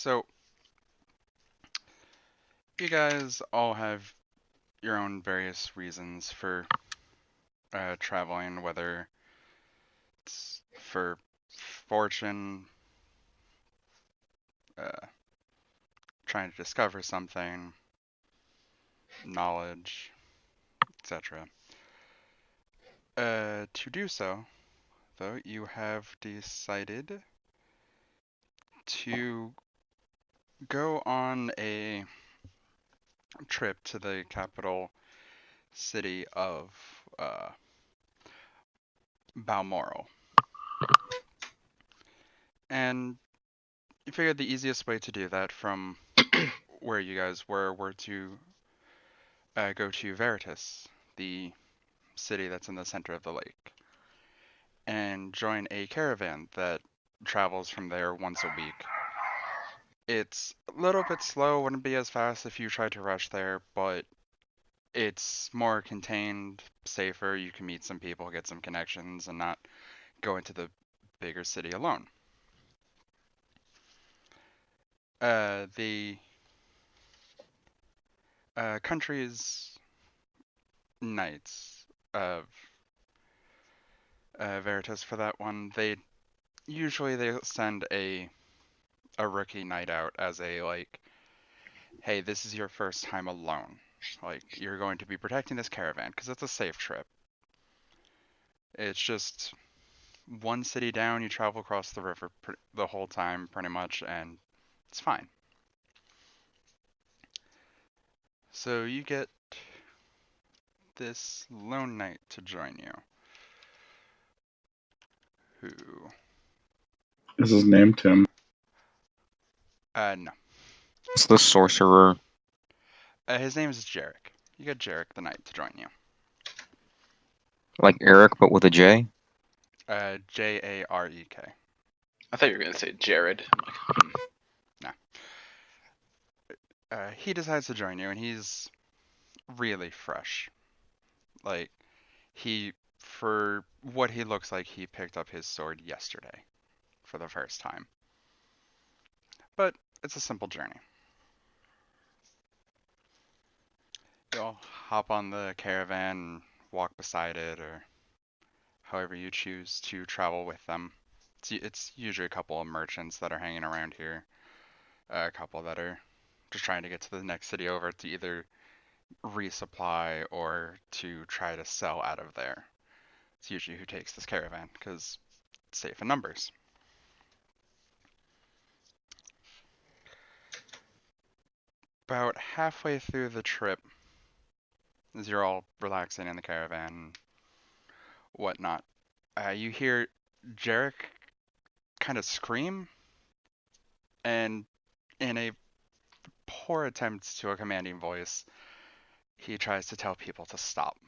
So, you guys all have your own various reasons for traveling, whether it's for fortune, uh, trying to discover something, knowledge, etc. To do so, though, you have decided to go on a trip to the capital city of uh, Balmoral. And you figured the easiest way to do that from where you guys were to go to Veritas, the city that's in the center of the lake, and join a caravan that travels from there once a week. It's a little bit slow, wouldn't be as fast if you tried to rush there, but it's more contained, safer. You can meet some people, get some connections, and not go into the bigger city alone. The country's knights of Veritas for that one, they send a rookie knight out as a like, hey, this is your first time alone. Like, you're going to be protecting this caravan because it's a safe trip. It's just one city down, you travel across the river the whole time pretty much, and it's fine. So you get this lone knight to join you, who, Is his name Tim? no. It's the sorcerer. His name is Jarek. You get Jarek the knight to join you. Like Eric, but with a J? Jarek. I thought you were going to say Jared. No. He decides to join you, and he's really fresh. Like, for what he looks like, he picked up his sword yesterday for the first time. But it's a simple journey. You'll hop on the caravan and walk beside it, or however you choose to travel with them. It's usually a couple of merchants that are hanging around here, a couple that are just trying to get to the next city over to either resupply or to try to sell out of there. It's usually who takes this caravan because it's safe in numbers. About halfway through the trip, as you're all relaxing in the caravan and whatnot, you hear Jarek kind of scream, and in a poor attempt to a commanding voice, he tries to tell people to stop.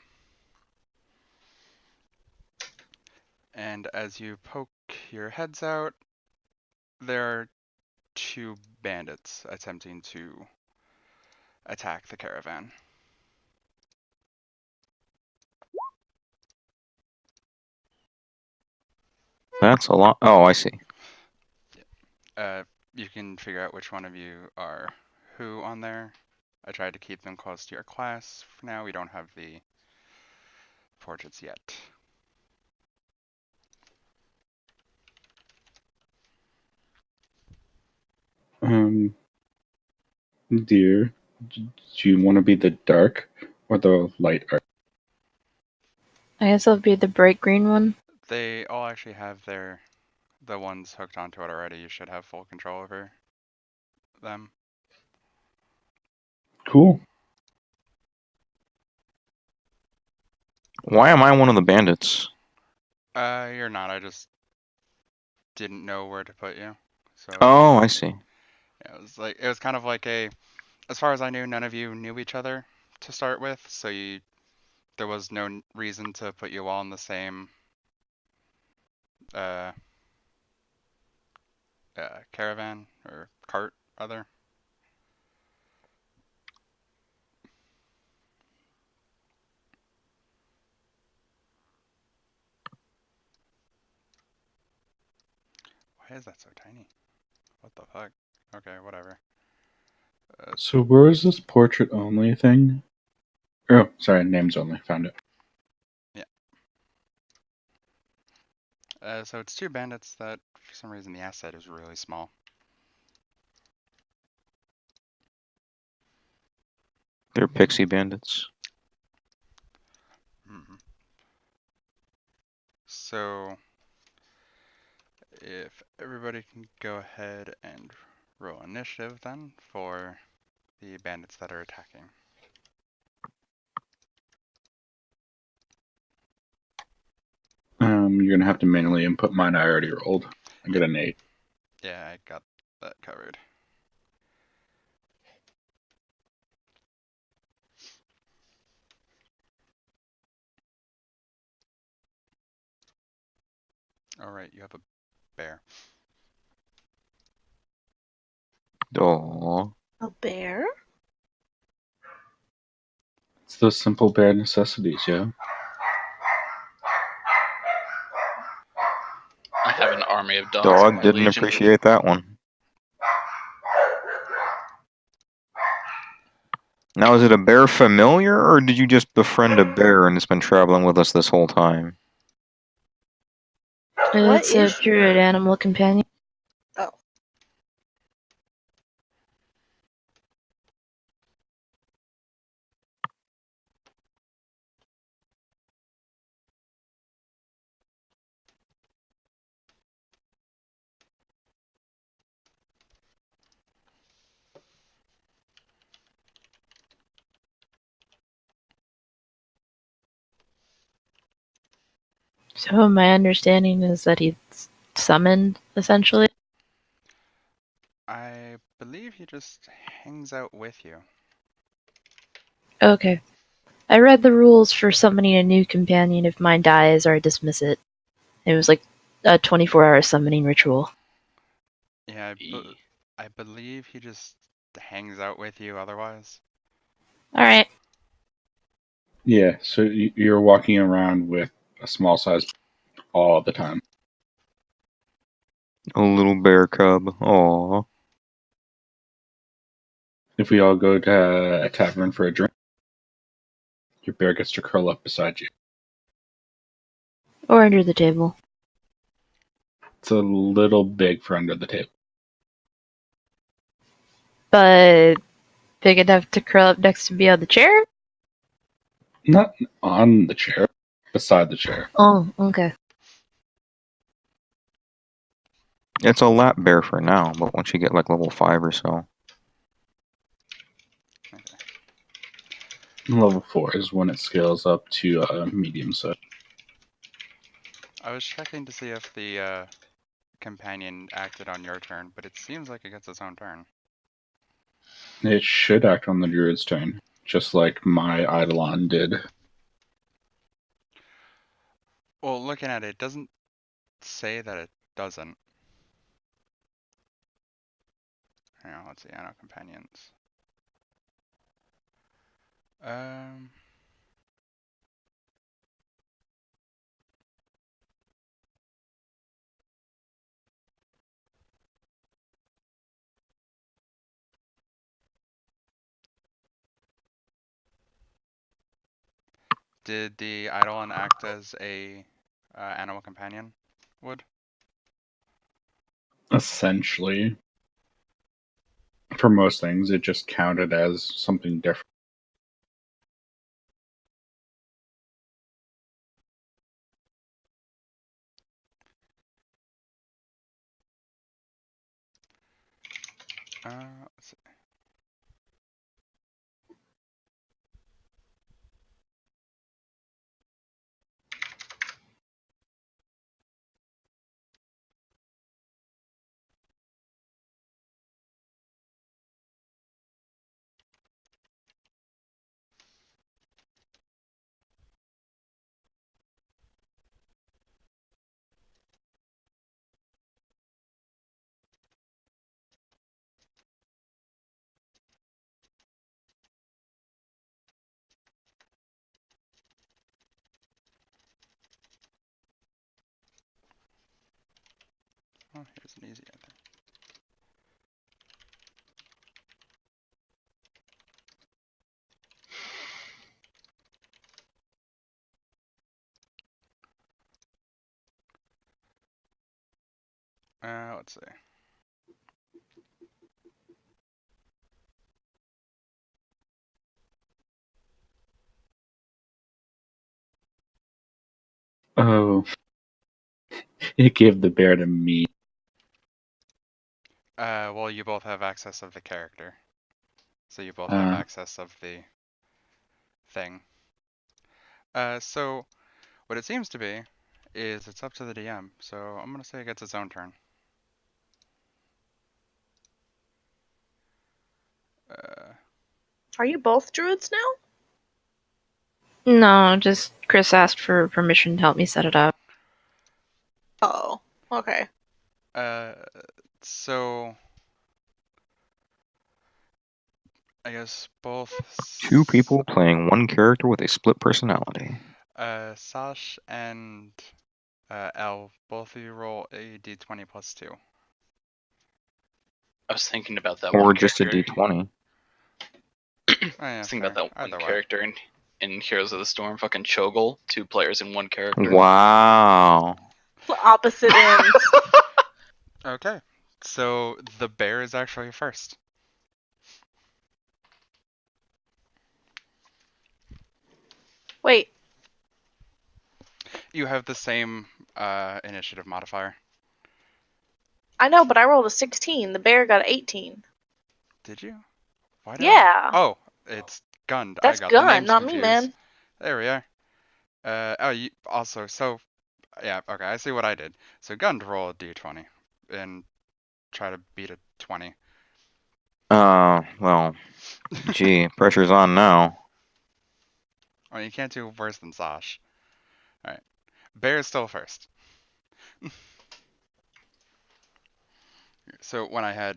And as you poke your heads out, there are two bandits attempting to attack the caravan. That's a lot. Oh, I see. You can figure out which one of you are who on there. I tried to keep them close to your class. For now, we don't have the portraits yet. Dear, do you want to be the dark or the light art? I guess I'll be the bright green one. They all actually have the ones hooked onto it already. You should have full control over them. Cool. Why am I one of the bandits? You're not. I just didn't know where to put you. So Oh, I see. it was kind of like as far as I knew, none of you knew each other to start with, so there was no reason to put you all in the same caravan or cart, rather. Why is that so tiny? What the fuck? Okay, whatever. So where is this portrait only thing? Oh, sorry, names only. Found it. So it's two bandits that, for some reason, the asset is really small. They're pixie bandits. Mhm. So, if everybody can go ahead and roll initiative then for the bandits that are attacking. You're gonna have to manually input mine. I already rolled. I got an 8. Yeah, I got that covered. Alright, you have a bear. Oh, A bear? It's those simple bare necessities, yeah. I have an army of dogs in dog my didn't legion. appreciate that one. Now, is it a bear familiar, or did you just befriend a bear and it's been traveling with us this whole time? What It's a is- druid animal companion. Oh. So my understanding is that he's summoned, essentially. I believe he just hangs out with you. Okay. I read the rules for summoning a new companion if mine dies or I dismiss it. It was like a 24-hour summoning ritual. Yeah, E. I believe he just hangs out with you otherwise. Alright. Yeah, so you're walking around with a small size all the time. A little bear cub. Aw. If we all go to a tavern for a drink, your bear gets to curl up beside you. Or under the table. It's a little big for under the table. But big enough to curl up next to me on the chair? Not on the chair, beside the chair. Oh, okay. It's a lap bear for now, but once you get like level 5 or so. Okay. Level 4 is when it scales up to medium size. I was checking to see if the companion acted on your turn, but it seems like it gets its own turn. It should act on the druid's turn, just like my Eidolon did. Well, looking at it, it doesn't say that it doesn't. Hang on, let's see, I know companions. Um, did the Eidolon act as a animal companion? Would? Essentially, for most things, it just counted as something different. Let's see. Oh, here's an easy answer. Let's see. Oh, it gave the bear to me. Well, you both have access of the character. So you both have access of the thing. So what it seems to be is it's up to the DM. So I'm gonna say it gets its own turn. Are you both druids now? No, just Chris asked for permission to help me set it up. Oh, okay. So I guess both 2 people playing 1 character with a split personality. Sash and El, both of you roll a d20 plus 2. I was thinking about that Or one just a character. d20. Oh, yeah, I was thinking about that one either way. character in Heroes of the Storm, fucking Cho'Gall, 2 players in 1 character. Wow. Opposite ends. Okay, so the bear is actually first. Wait, You have the same initiative modifier. I know, but I rolled a 16. The bear got an 18. Did you? Why did Yeah. Oh, it's Gund. That's I got the gun, names not confused. me, man. There we are. Oh, you also, so, yeah, okay, I see what I did. So Gund roll a d20 and try to beat a 20. Well, gee, pressure's on now. Well, you can't do worse than Sash. Alright. Bear's still first. So when I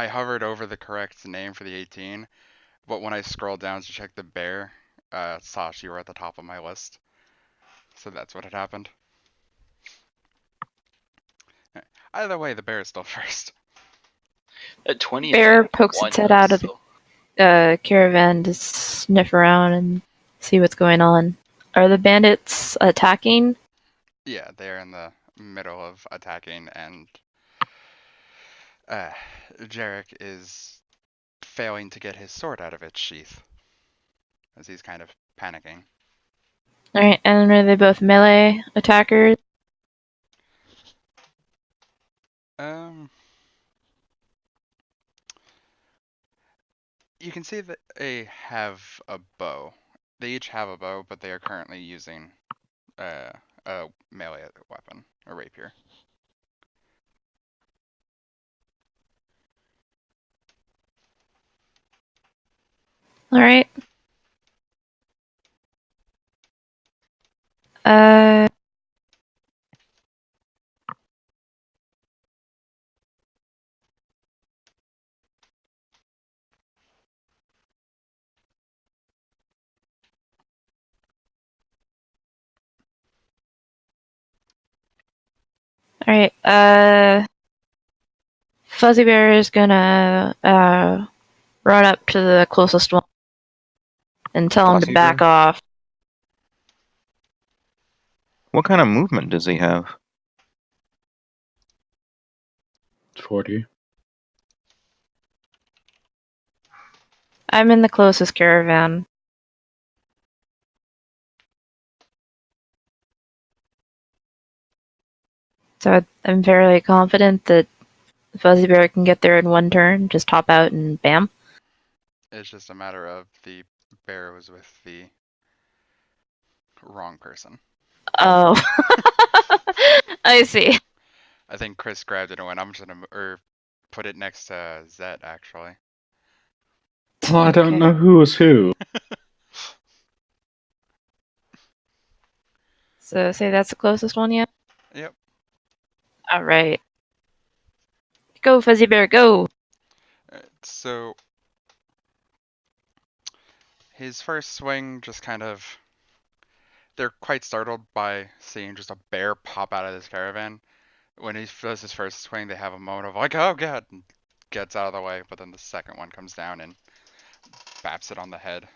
hovered over the correct name for the 18, but when I scrolled down to check the bear, Sash, you were at the top of my list. So that's what had happened. Either way, the bear is still first. At 20 Bear and pokes 1, its head out of so- the caravan to sniff around and see what's going on. Are the bandits attacking? Yeah, they're in the middle of attacking, and Jarek is failing to get his sword out of its sheath as he's kind of panicking. Alright, and are they both melee attackers? You can see that they have a bow. They each have a bow, but they are currently using a melee weapon, a rapier. Alright. Uh... Alright, Fuzzybear is gonna run up to the closest one and tell him to back Fuzzybear? off. What kind of movement does he have? 40. I'm in the closest caravan. So I'm fairly confident that Fuzzybear can get there in one turn, just hop out and bam. It's just a matter of the bear was with the wrong person. Oh. I see. I think Chris grabbed it and went, I'm just gonna, or put it next to Zed, actually. Well, I don't Okay. know who was who. So say that's the closest one yet? Yep. Alright. Go, Fuzzybear, go! So his first swing just kind of, they're quite startled by seeing just a bear pop out of this caravan. When he does his first swing, they have a moment of like, oh god, and gets out of the way, but then the second one comes down and baps it on the head.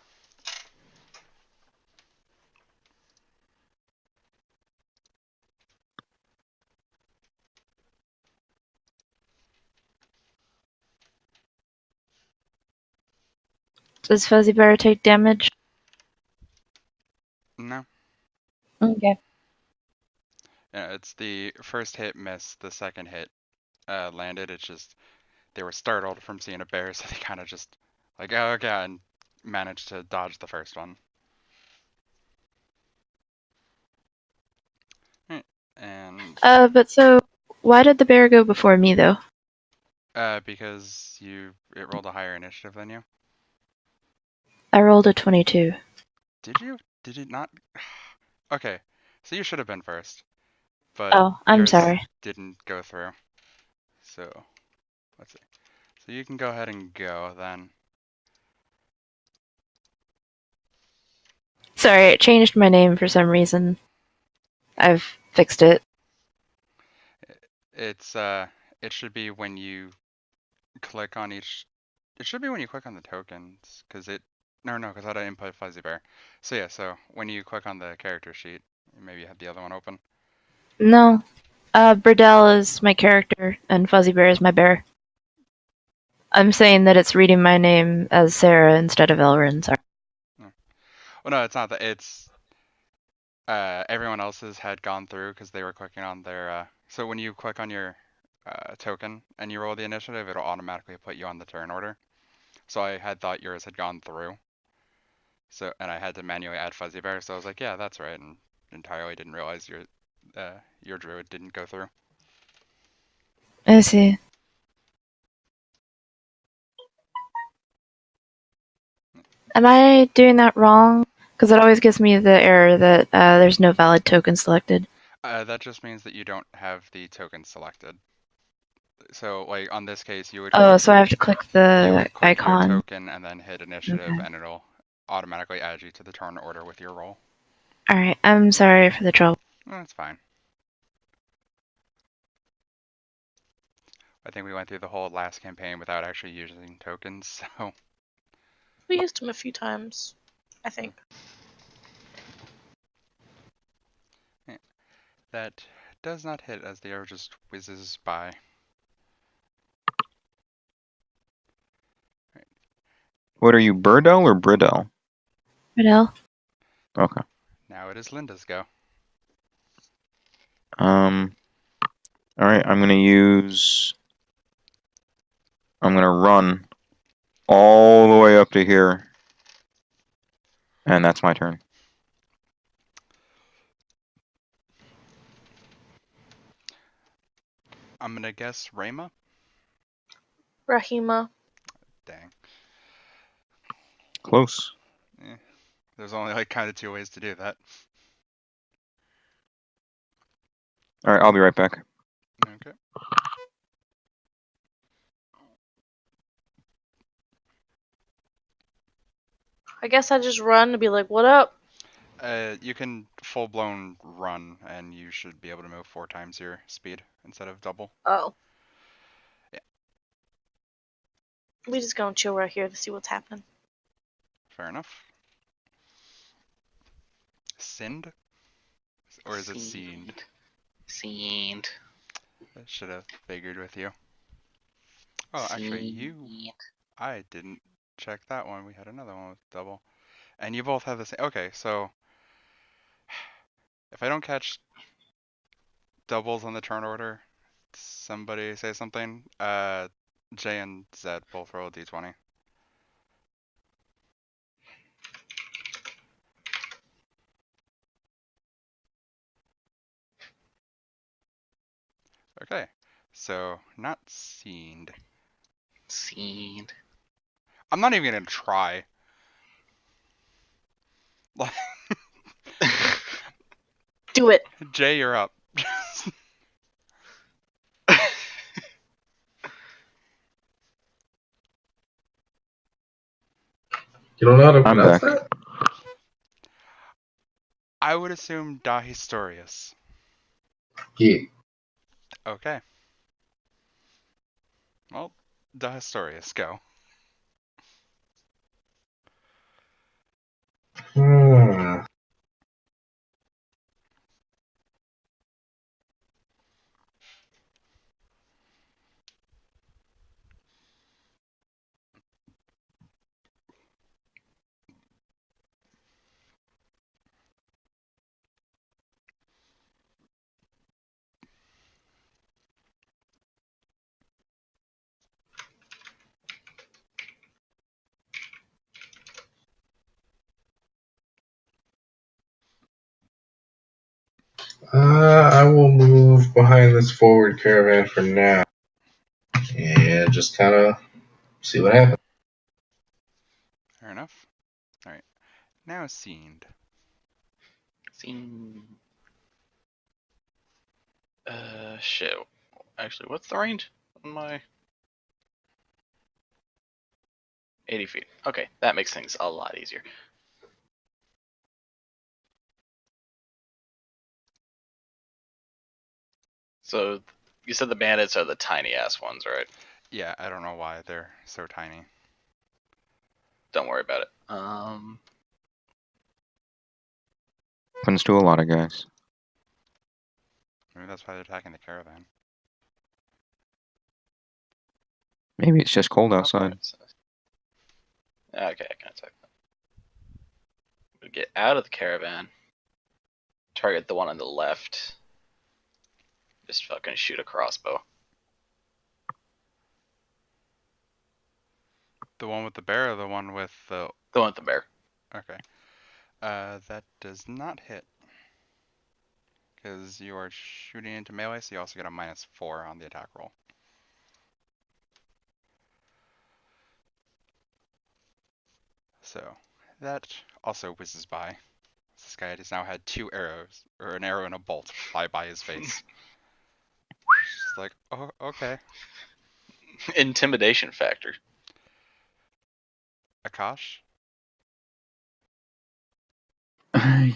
Does Fuzzybear take damage? No. Okay. Yeah, it's the first hit missed, the second hit landed. It's just they were startled from seeing a bear, so they kind of just like, oh okay, and managed to dodge the first one. Right, and But so why did the bear go before me though? because it rolled a higher initiative than you. I rolled a 22. Did you? Did it not? Okay, so you should have been first, but Oh, I'm yours sorry. didn't go through. So let's see. So you can go ahead and go then. Sorry, it changed my name for some reason. I've fixed it. It's it should be when you click on each. It should be when you click on the tokens, because it. No, because I had to input Fuzzybear. So yeah, so when you click on the character sheet, maybe you have the other one open. No. Briddell is my character, and Fuzzybear is my bear. I'm saying that it's reading my name as Sarah instead of Elwrin, sorry. Well, no, it's not that. It's everyone else's had gone through because they were clicking on their. So when you click on your token and you roll the initiative, it'll automatically put you on the turn order. So I had thought yours had gone through. So and I had to manually add Fuzzybear, so I was like, yeah, that's right, and entirely didn't realize your druid didn't go through. I see. Am I doing that wrong? Because it always gives me the error that there's no valid token selected. That just means that you don't have the token selected. So like on this case, you would Oh, so I have to click you the would click your icon. token and then hit initiative, Okay. and it'll automatically add you to the turn order with your roll. Alright, I'm sorry for the trouble. That's fine. I think we went through the whole last campaign without actually using tokens, so We used them a few times, I think. that does not hit as the arrow just whizzes by. What are you, Birdell or Briddell? Briddell? Okay. Now it is Linda's go. All right. I'm gonna run all the way up to here, and that's my turn. I'm gonna guess Rahima. Rahima. Dang. Close. There's only like kind of two ways to do that. All right. I'll be right back. Okay. I guess I just run to be like, what up? You can full-blown run, and you should be able to move 4 times your speed instead of double. Oh. Yeah. We just gonna chill right here to see what's happening. Fair enough. Siind? Or is it Siind? Siind. I should have figured with you. Oh, actually, I didn't check that one. We had another one with double. And you both have the same. Okay, so if I don't catch doubles on the turn order, somebody say something. J and Z both roll a d20. Okay, so not Siind. Siind. I'm not even gonna try. Do it. Jay, you're up. You don't know how to I'm pronounce back. that? I would assume Dahistorius. Yeah. Okay. Well, Dahistorius, go. Hmm. move behind this forward caravan for now. And just kind of see what happens. Fair enough. Alright. Now Siind. Scene. Shit. Actually, what's the range on my 80 feet? Okay, that makes things a lot easier. So, you said the bandits are the tiny ass ones, right? Yeah, I don't know why they're so tiny. Don't worry about it. Happens to a lot of guys. Maybe that's why they're attacking the caravan. Maybe it's just cold how outside. far is this? Okay, I can attack them. We get out of the caravan. Target the one on the left. Just fucking shoot a crossbow. The one with the bear or the one with the... The one with the bear. Okay. That does not hit. Because you are shooting into melee, so you also get a -4 on the attack roll. So, that also whizzes by. This guy has now had 2 arrows, or an arrow and a bolt, fly by his face. Just like, oh, okay. Intimidation factor. Akaash?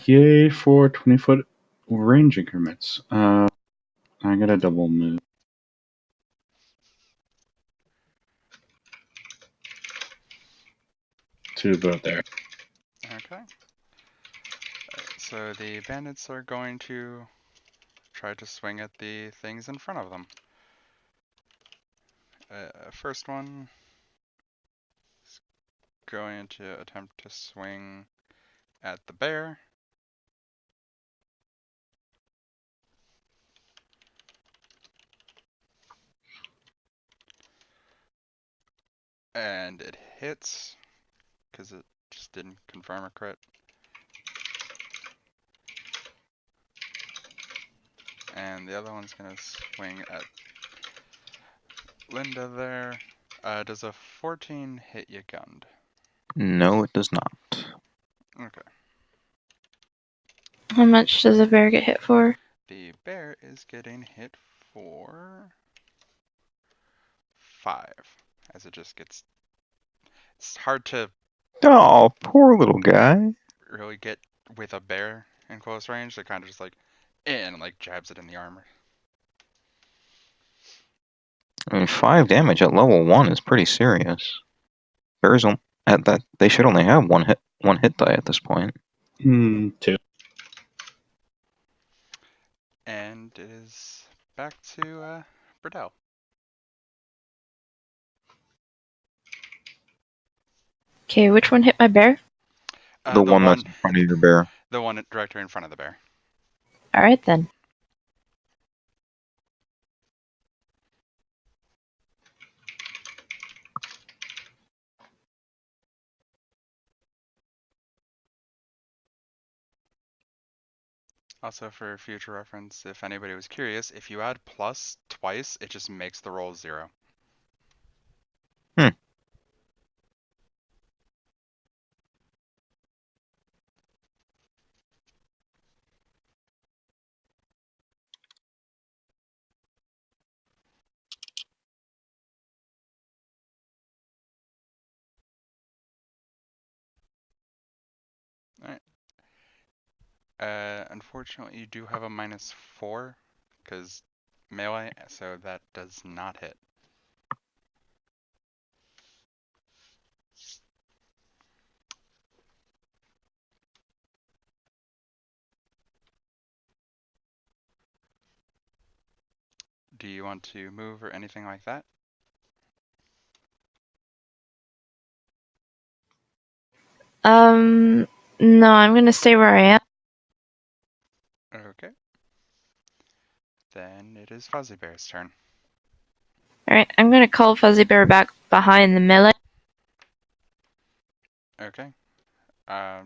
Yay for 20-foot range increments. I got a double move. To about there. Okay. So the bandits are going to try to swing at the things in front of them. First one is going to attempt to swing at the bear. And it hits, because it just didn't confirm a crit. And the other one's gonna swing at Linda there. Does a 14 hit you gunned? No, it does not. Okay. How much does a bear get hit for? The bear is getting hit for 5, as it just gets... It's hard to Oh, poor little guy. really get with a bear in close range. They're kind of just like, and like jabs it in the armor. I mean, 5 damage at level 1 is pretty serious. Bears at that they should only have one hit die at this point. 2. And it is back to Briddell. Okay, which one hit my bear? The one that's in front of your bear. The one directly in front of the bear. Alright then. Also, for future reference, if anybody was curious, if you add plus twice, it just makes the roll 0. Alright. Unfortunately, you do have a -4, because melee, so that does not hit. Do you want to move or anything like that? No, I'm gonna stay where I am. Okay. Then it is Fuzzybear's turn. Alright, I'm gonna call Fuzzybear back behind the melee. Okay.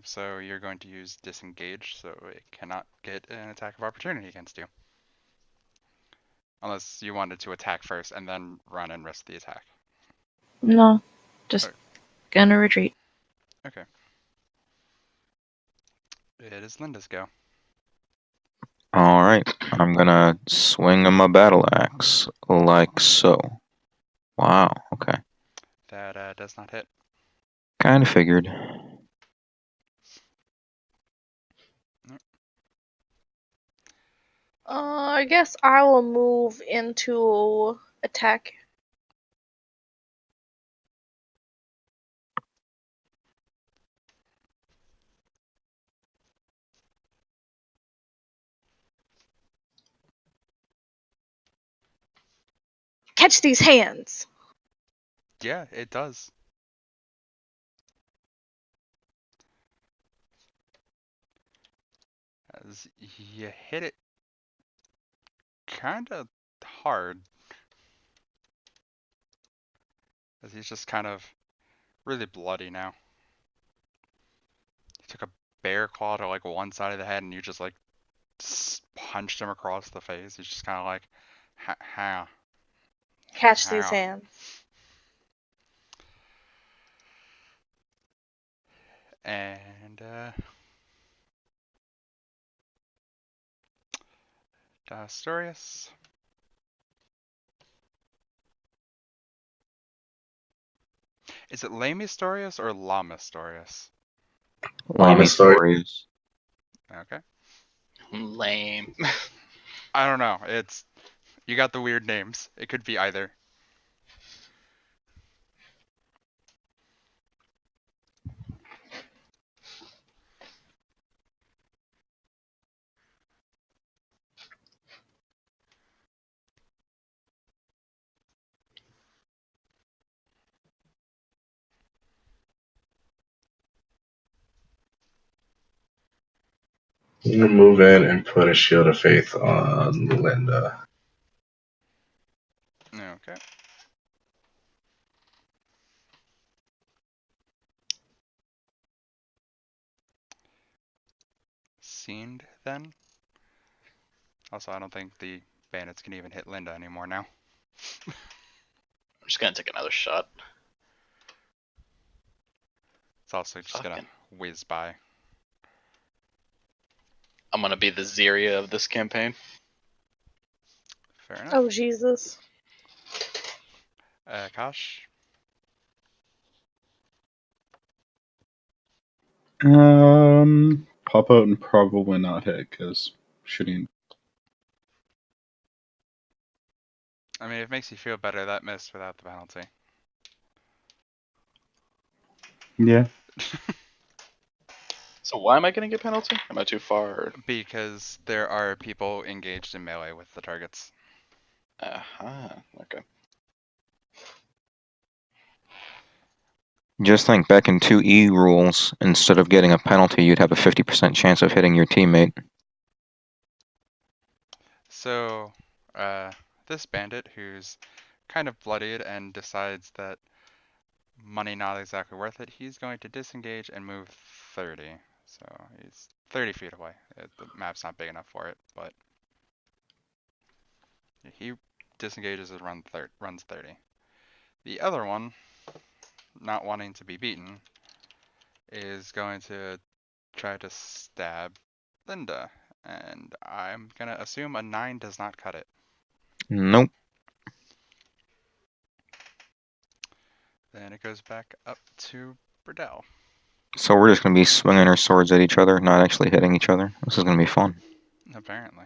So you're going to use disengage, so it cannot get an attack of opportunity against you. Unless you wanted to attack first and then run and risk the attack. No, just gonna retreat. Okay. It is Linda's go. Alright, I'm gonna swing my battle axe like so. Wow, okay. That does not hit. Kinda figured. I guess I will move into attack. Catch these hands! Yeah, it does. As you hit it kind of hard. As he's just kind of really bloody now. He took a bear claw to like one side of the head and you just like punched him across the face. He's just kind of like, how? Catch these hands. And Dahistorius. Is it Lamystorius or Lamystorius? Lamystorius. Okay. Lame. I don't know. You got the weird names. It could be either. I'm gonna move in and put a shield of faith on Linda. Okay. Siind then. Also, I don't think the bandits can even hit Linda anymore now. I'm just gonna take another shot. It's also just gonna whiz by. I'm gonna be the Xeria of this campaign. Fair enough. Oh, Jesus. Akaash. Pop out and probably not hit because shooting. I mean, if it makes you feel better, that missed without the penalty. Yeah. So why am I getting a penalty? Am I too far? Or... Because there are people engaged in melee with the targets. Okay. Just think back in 2E rules, instead of getting a penalty, you'd have a 50% chance of hitting your teammate. So, this bandit who's kind of bloodied and decides that money not exactly worth it, he's going to disengage and move 30. So he's 30 feet away. The map's not big enough for it, but he disengages and runs 30. The other one, not wanting to be beaten, is going to try to stab Linda. And I'm going to assume a 9 does not cut it. Nope. Then it goes back up to Briddell. So we're just going to be swinging our swords at each other, not actually hitting each other. This is going to be fun. Apparently.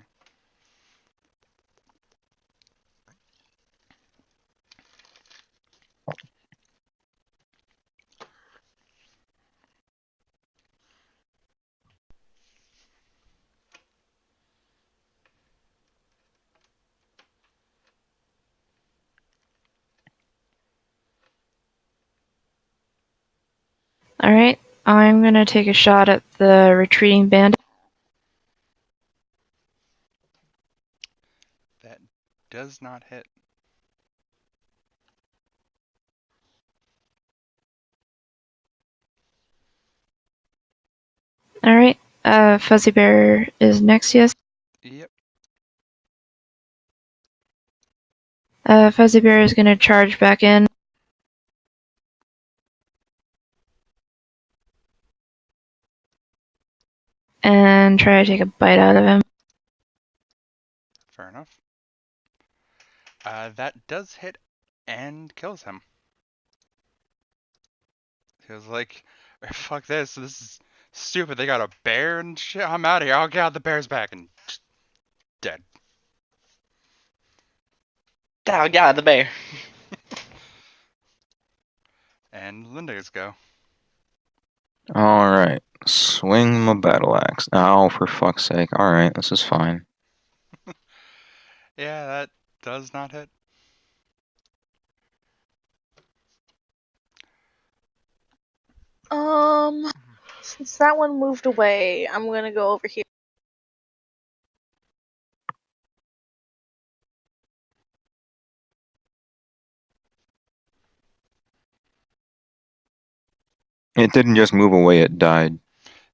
Alright, I'm gonna take a shot at the retreating bandit. That does not hit. Alright, Fuzzybear is next, yes? Yep. Fuzzybear is gonna charge back in. And try to take a bite out of him. Fair enough. That does hit and kills him. He was like, fuck this is stupid, they got a bear and shit, I'm out of here, I'll get out the bear's back, and just dead. Down, yeah, the bear. And Linda's go. Alright. Swing my battle axe. Oh, for fuck's sake. Alright, this is fine. Yeah, that does not hit. Since that one moved away, I'm gonna go over here. It didn't just move away, it died.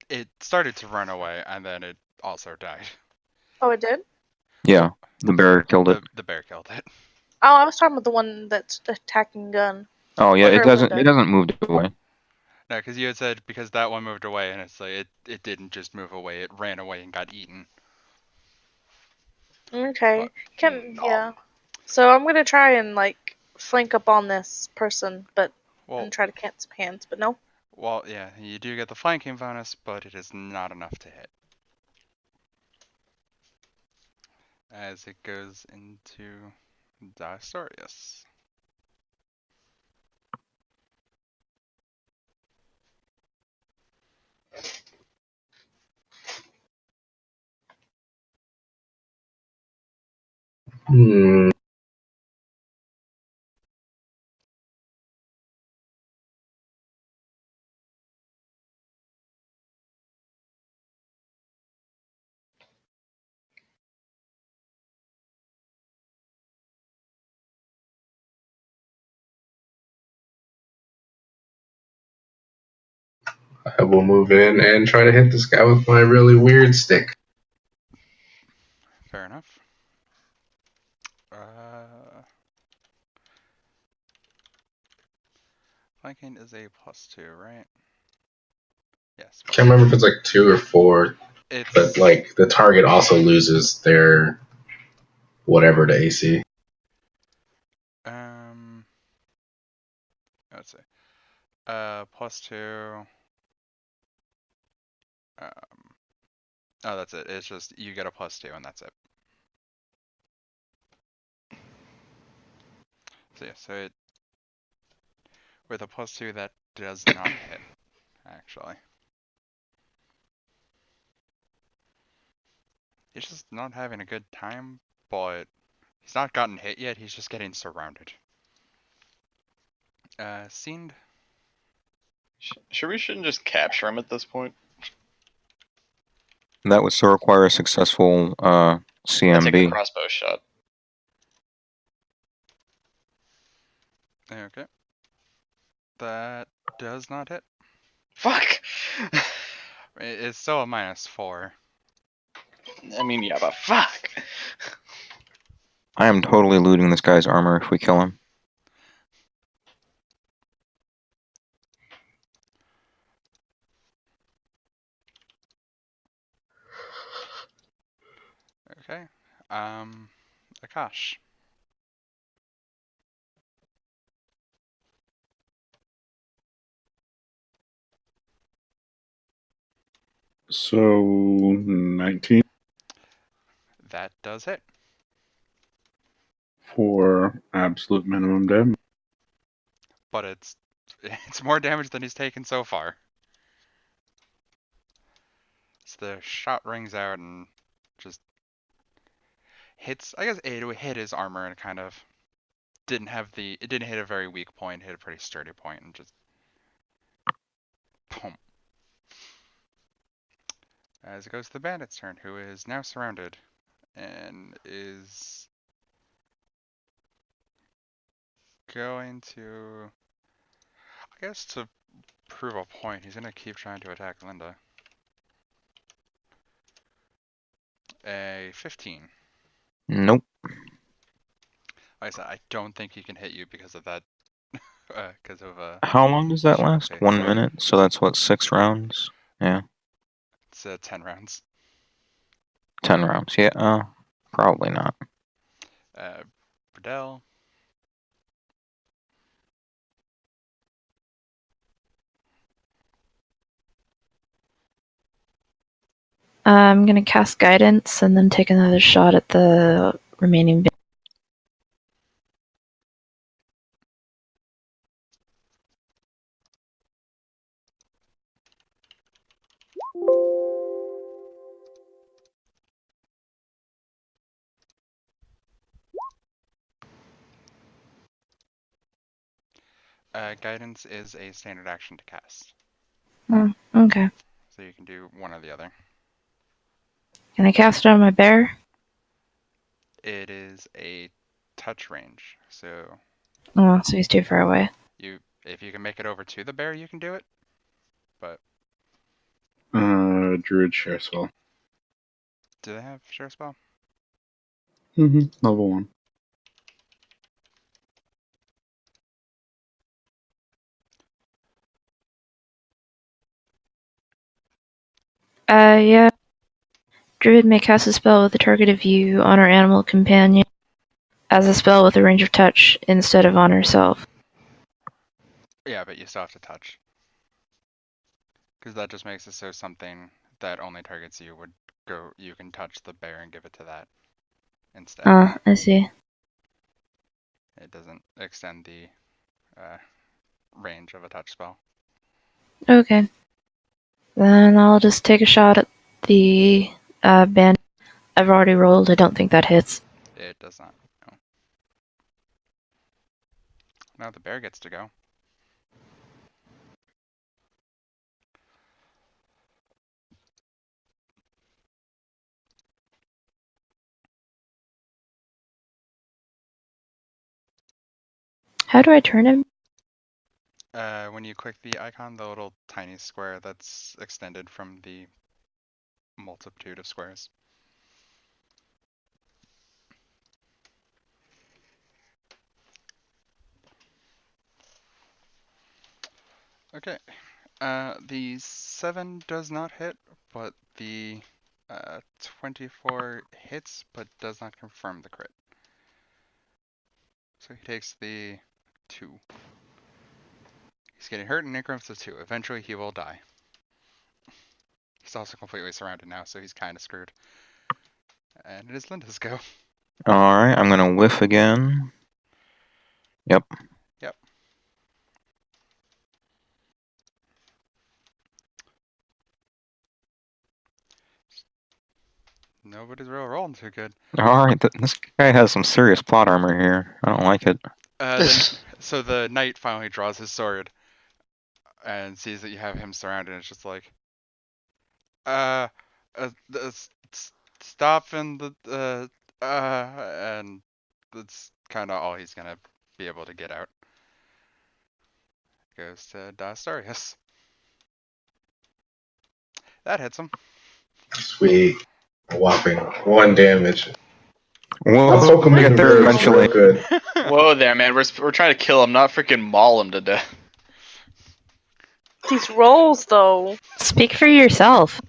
It started to run away, and then it also died. Oh, it did? Yeah, the bear killed it. The bear killed it. Oh, I was talking about the one that's attacking gun. Oh yeah, Or it doesn't Linda. it doesn't move away. No, because you had said because that one moved away, and it's like it didn't just move away, it ran away and got eaten. Okay. No. Yeah. So I'm gonna try and like flank up on this person, but Well, and try to catch some hands. But no. well, yeah, you do get the flanking bonus, but it is not enough to hit. As it goes into Dahistorius. Hmm. I will move in and try to hit this guy with my really weird stick. Fair enough. Flanking is a +2, right? Yes. Can't remember if it's like 2 or 4, It's but like the target also loses their whatever to AC. let's see. +2. Oh, that's it. It's just you get a +2 and that's it. So yeah, so it with a +2 that does not hit, actually. He's just not having a good time, but he's not gotten hit yet, he's just getting surrounded. Siind? Sure, we shouldn't just capture him at this point. That would still require a successful I take the CMB. crossbow shot. Okay. That does not hit. Fuck! It's still a -4. I mean, yeah, but fuck! I am totally looting this guy's armor if we kill him. Okay. Akaash. So 19 That does hit. for absolute minimum damage. But it's more damage than he's taken so far. So the shot rings out and just hits, I guess it hit his armor and kind of it didn't hit a very weak point, hit a pretty sturdy point and just boom. As it goes to the bandit's turn, who is now surrounded and is going to, I guess to prove a point, he's gonna keep trying to attack Linda. A 15. Nope. Like I said, I don't think he can hit you because of that. Because of How long does that strength last? pick. 1 minute. So that's what, 6 rounds? Yeah, It's 10 rounds. 10 rounds. Yeah. Probably not. Briddell. I'm gonna cast guidance and then take another shot at the remaining. Guidance is a standard action to cast, Oh, okay. so you can do one or the other. Can I cast it on my bear? It is a touch range, so Oh, so he's too far away. if you can make it over to the bear, you can do it. But Druid share spell. do they have share spell? Level 1. Yeah. Druid may cast a spell with the target of you on her animal companion as a spell with a range of touch instead of on herself. Yeah, but you still have to touch. Because that just makes it so something that only targets you would go. You can touch the bear and give it to that instead. I see. It doesn't extend the range of a touch spell. Okay. Then I'll just take a shot at the band. I've already rolled. I don't think that hits. It does not. No. Now the bear gets to go. How do I turn him? When you click the icon, the little tiny square that's extended from the multitude of squares. Okay. The 7 does not hit, but the 24 hits, but does not confirm the crit. So he takes the 2. He's getting hurt in increments of 2. Eventually he will die. He's also completely surrounded now, so he's kind of screwed. And it is Linda's go. Alright, I'm gonna whiff again. Yep. Yep. Nobody's real rolling too good. Alright, this guy has some serious plot armor here. I don't like it. So the knight finally draws his sword and sees that you have him surrounded, and it's just like, stop and and that's kind of all he's gonna be able to get out. Goes to Dahistorius. That hits him. Sweet. A whopping 1 damage. Whoa, Let's hope I'm we making get there birds real eventually. good. Whoa there, man. We're trying to kill him, not freaking maul him to death. These rolls, though. Speak for yourself.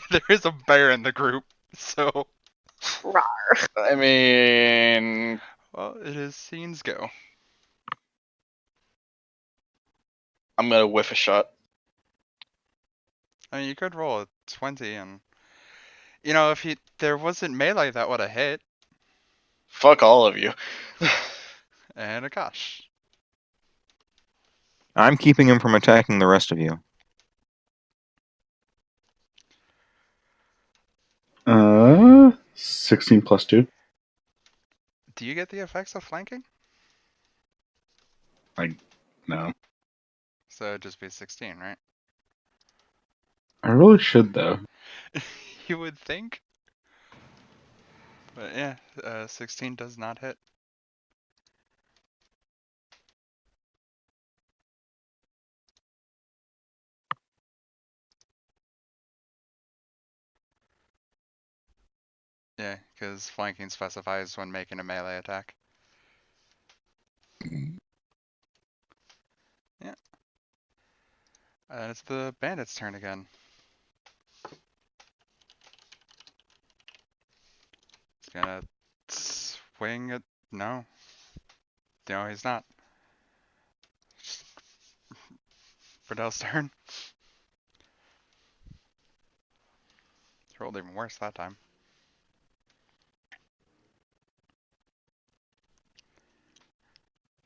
There is a bear in the group, so. Rawr. I mean, Well, it is Siind's go. I'm gonna whiff a shot. I mean, you could roll a 20, and you know, if there wasn't melee, that would have hit. Fuck all of you. And Akaash. I'm keeping him from attacking the rest of you. 16 plus 2. Do you get the effects of flanking? No. So it'd just be 16, right? I really should, though. You would think. But yeah, 16 does not hit. Yeah, because flanking specifies when making a melee attack. And it's the bandit's turn again. He's gonna swing at... No. No, he's not. Briddell's turn. He rolled even worse that time.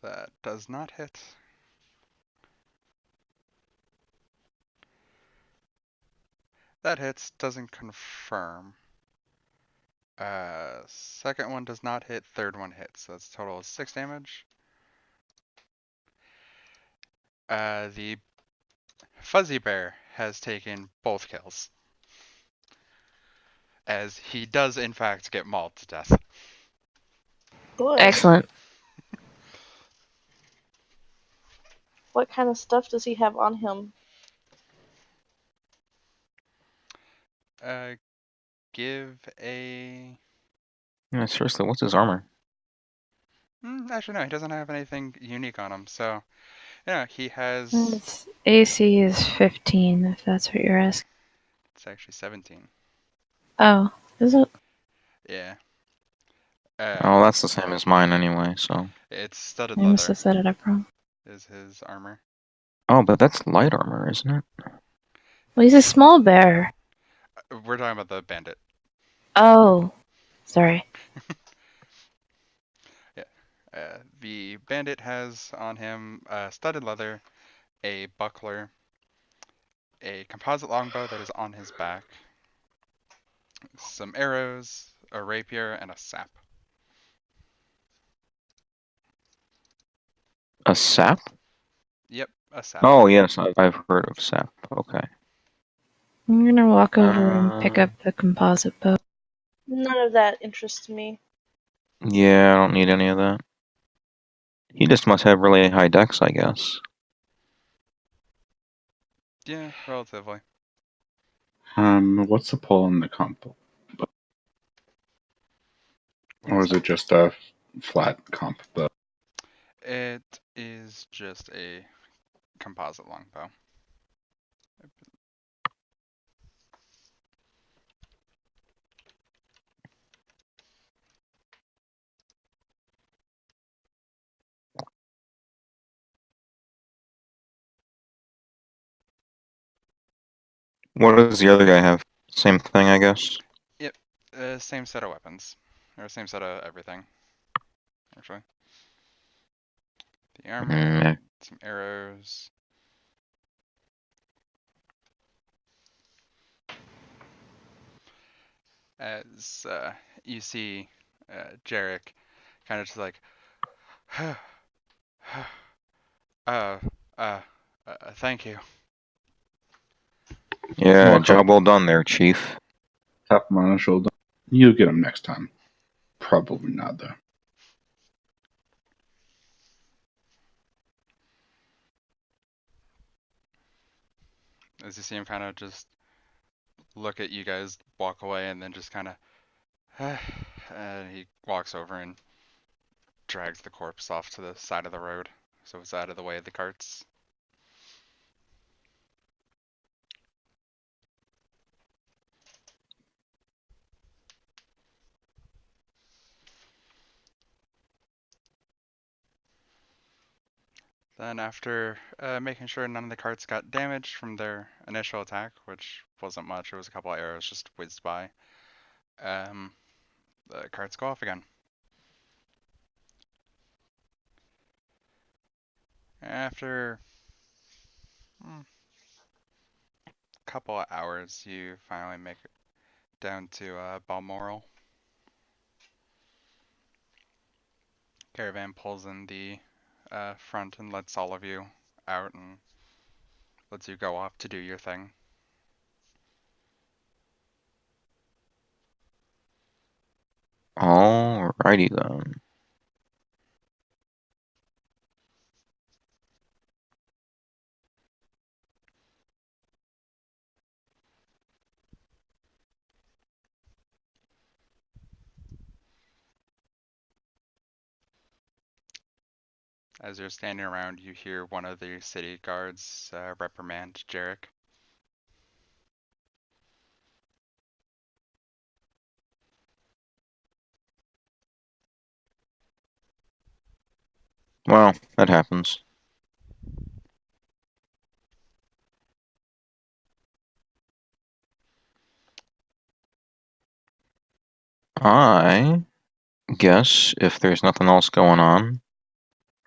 That does not hit. That hits, doesn't confirm. Second one does not hit, third one hits. So that's a total of 6 damage. The Fuzzybear has taken both kills. As he does in fact get mauled to death. Good. Excellent. What kind of stuff does he have on him? Give a... Yeah, seriously, what's his armor? Actually, no, he doesn't have anything unique on him. So, yeah, he has... His AC is 15, if that's what you're asking. It's actually 17. Oh, is it? Yeah. Oh, that's the same as mine anyway, so. It's studded I must leather have set it up wrong. is his armor. Oh, but that's light armor, isn't it? Well, he's a small bear. We're talking about the bandit. Oh, sorry. The bandit has on him studded leather, a buckler, a composite longbow that is on his back, some arrows, a rapier, and a sap. A sap? Yep, a sap. Oh, yes, I've heard of sap. Okay. I'm gonna walk over and pick up the composite bow. None of that interests me. Yeah, I don't need any of that. He just must have really high dex, I guess. Yeah, relatively. What's the pull in the comp? Or is it just a flat comp bow? It is just a composite longbow. What does the other guy have? Same thing, I guess. Same set of weapons. Or same set of everything. Actually. The armor, some arrows. As you see Jarek kind of just like, thank you. Yeah, Welcome. job well done there, Chief. Tap him on the shoulder. You get him next time. Probably not, though. As you see him kind of just look at you guys walk away and then just kind of, and he walks over and drags the corpse off to the side of the road so it's out of the way of the carts. Then after making sure none of the carts got damaged from their initial attack, which wasn't much, it was a couple of arrows just whizzed by, the carts go off again. After a couple of hours, you finally make it down to Balmoral. Caravan pulls in the front and lets all of you out and lets you go off to do your thing. Alrighty then. As you're standing around, you hear one of the city guards reprimand Jarek. Well, that happens. I guess if there's nothing else going on,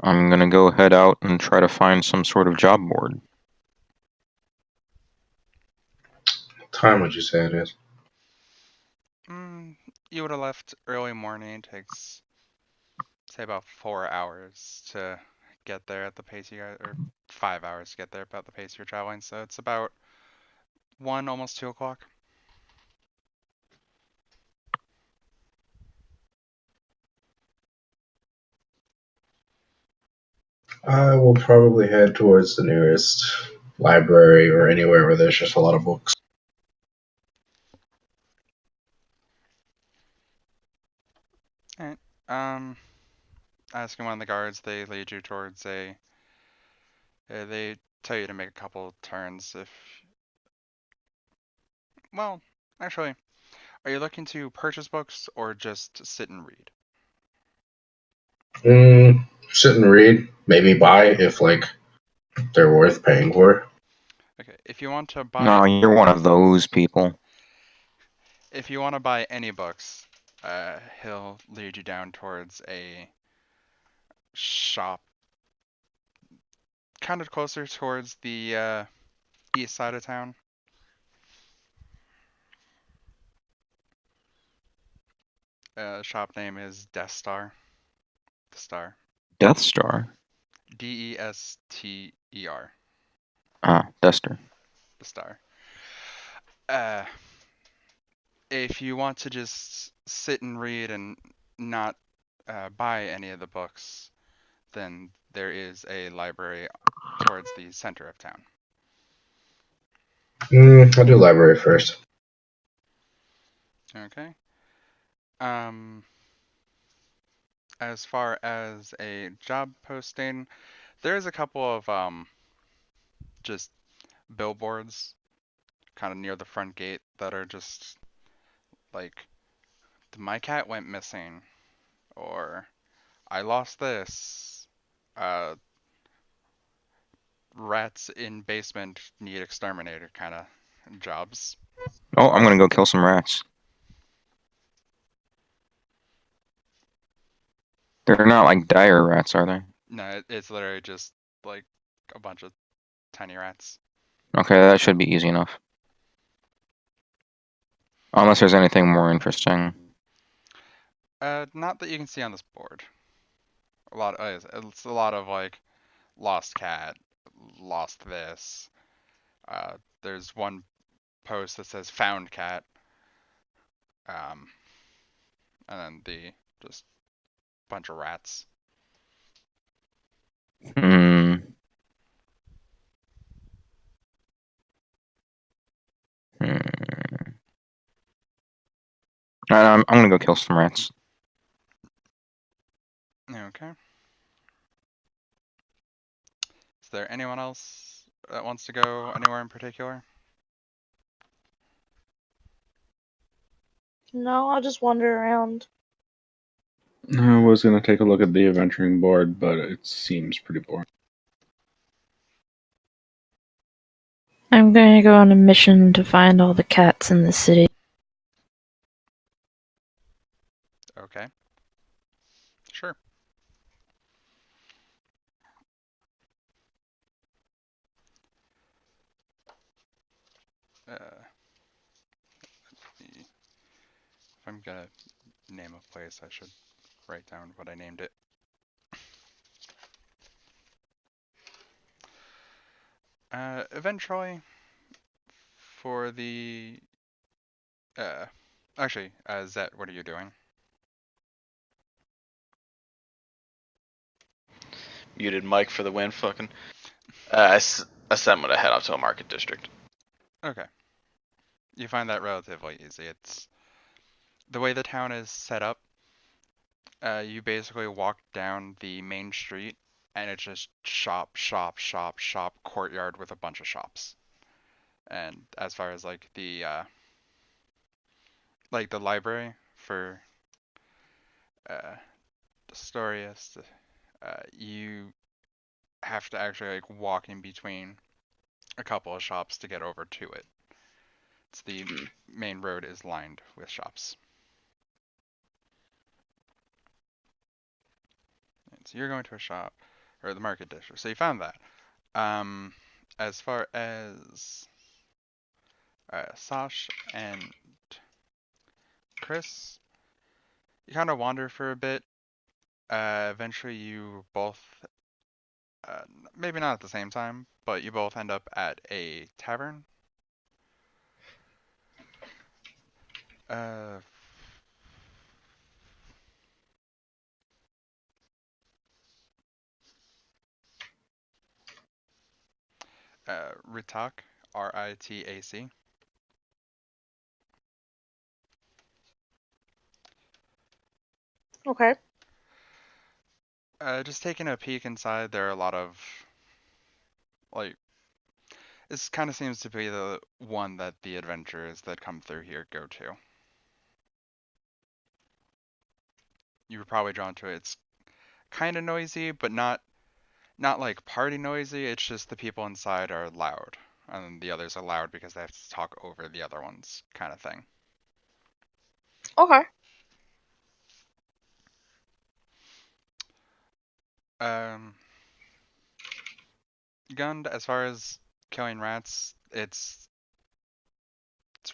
I'm gonna go head out and try to find some sort of job board. What time would you say it is? You would have left early morning. Takes, say, about 4 hours to get there at the pace you guys, or 5 hours to get there about the pace you're traveling. So it's about 1, almost 2 o'clock. I will probably head towards the nearest library or anywhere where there's just a lot of books. Alright. Asking one of the guards, they lead you towards a. They tell you to make a couple turns if. Well, actually, are you looking to purchase books or just sit and read? Sit and read. Maybe buy if they're worth paying for. Okay, if you want to buy. No, you're one of those people. If you want to buy any books, he'll lead you down towards a shop, kind of closer towards the east side of town. Shop name is Death Star. The Star. Death Star? Dester. Ah, Dester. The Star. If you want to just sit and read and not buy any of the books, then there is a library towards the center of town. I'll do library first. Okay. As far as a job posting, there's a couple of just billboards kind of near the front gate that are just like, my cat went missing, or I lost this, rats in basement need exterminator kind of jobs. Oh, I'm gonna go kill some rats. They're not like dire rats, are they? No, it's literally just like a bunch of tiny rats. Okay, that should be easy enough. Unless there's anything more interesting. Not that you can see on this board. It's a lot of like lost cat, lost this. There's one post that says found cat. And then the just bunch of rats. Hmm. I'm gonna go kill some rats. Okay. Is there anyone else that wants to go anywhere in particular? No, I'll just wander around. I was going to take a look at the adventuring board, but it seems pretty boring. I'm going to go on a mission to find all the cats in the city. Okay. Sure. Let's see. If I'm gonna name a place, I should write down what I named it. Eventually, for the actually, Zet, what are you doing? Muted mic for the win, fucking. I said I'm gonna head off to a market district. Okay. You find that relatively easy. It's the way the town is set up. You basically walk down the main street and it's just shop, shop, shop, shop, courtyard with a bunch of shops. And as far as like the library for Dahistorius, you have to actually like walk in between a couple of shops to get over to it. It's the main road is lined with shops. And so you're going to a shop, or the market district. So you found that. As far as Sash and Chris, you kind of wander for a bit. Eventually you both, maybe not at the same time, but you both end up at a tavern. Ritac, R-I-T-A-C. Okay. Just taking a peek inside, there are a lot of, like, this kind of seems to be the one that the adventurers that come through here go to. You were probably drawn to it. It's kind of noisy, but not like party noisy. It's just the people inside are loud, and the others are loud because they have to talk over the other ones, kind of thing. Okay. Gund, as far as killing rats, it's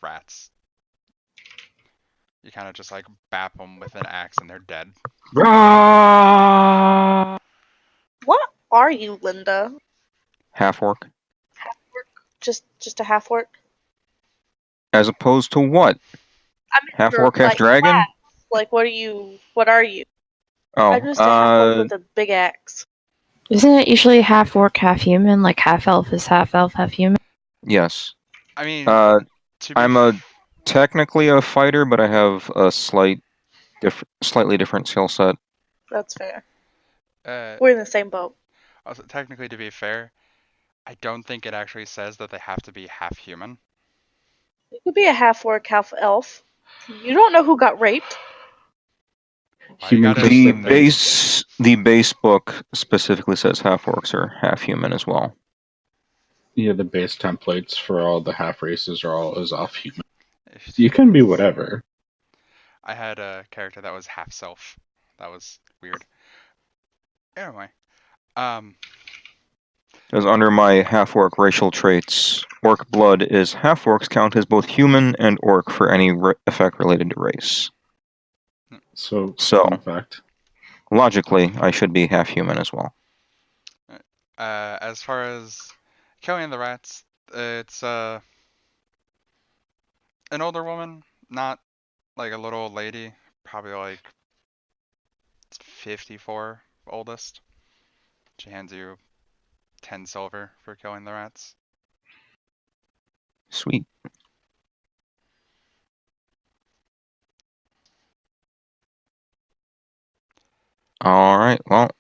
rats. You kind of just like bap them with an axe and they're dead. What are you, Linda? Half orc. Just a half orc? As opposed to what? I mean, Half your, orc, half like, dragon? class. Like, what are you? Oh, I'm just a half orc with a big axe. Isn't it usually half orc, half human? Like half elf is half elf, half human? yes. I mean, I'm technically a fighter, but I have a slightly different skill set. That's fair. We're in the same boat. Also, technically, to be fair, I don't think it actually says that they have to be half human. You could be a half orc, half elf. You don't know who got raped. The base book specifically says half orcs are half human as well. Yeah, the base templates for all the half races are all as off human. You can be whatever. I had a character that was half self. That was weird. Anyway, As under my half orc racial traits, orc blood is half orcs count as both human and orc for any effect related to race. So, in fact, logically, I should be half human as well. As far as killing the rats, it's an older woman, not like a little old lady, probably like 54 oldest. She hands you 10 silver for killing the rats. Sweet. Alright, well,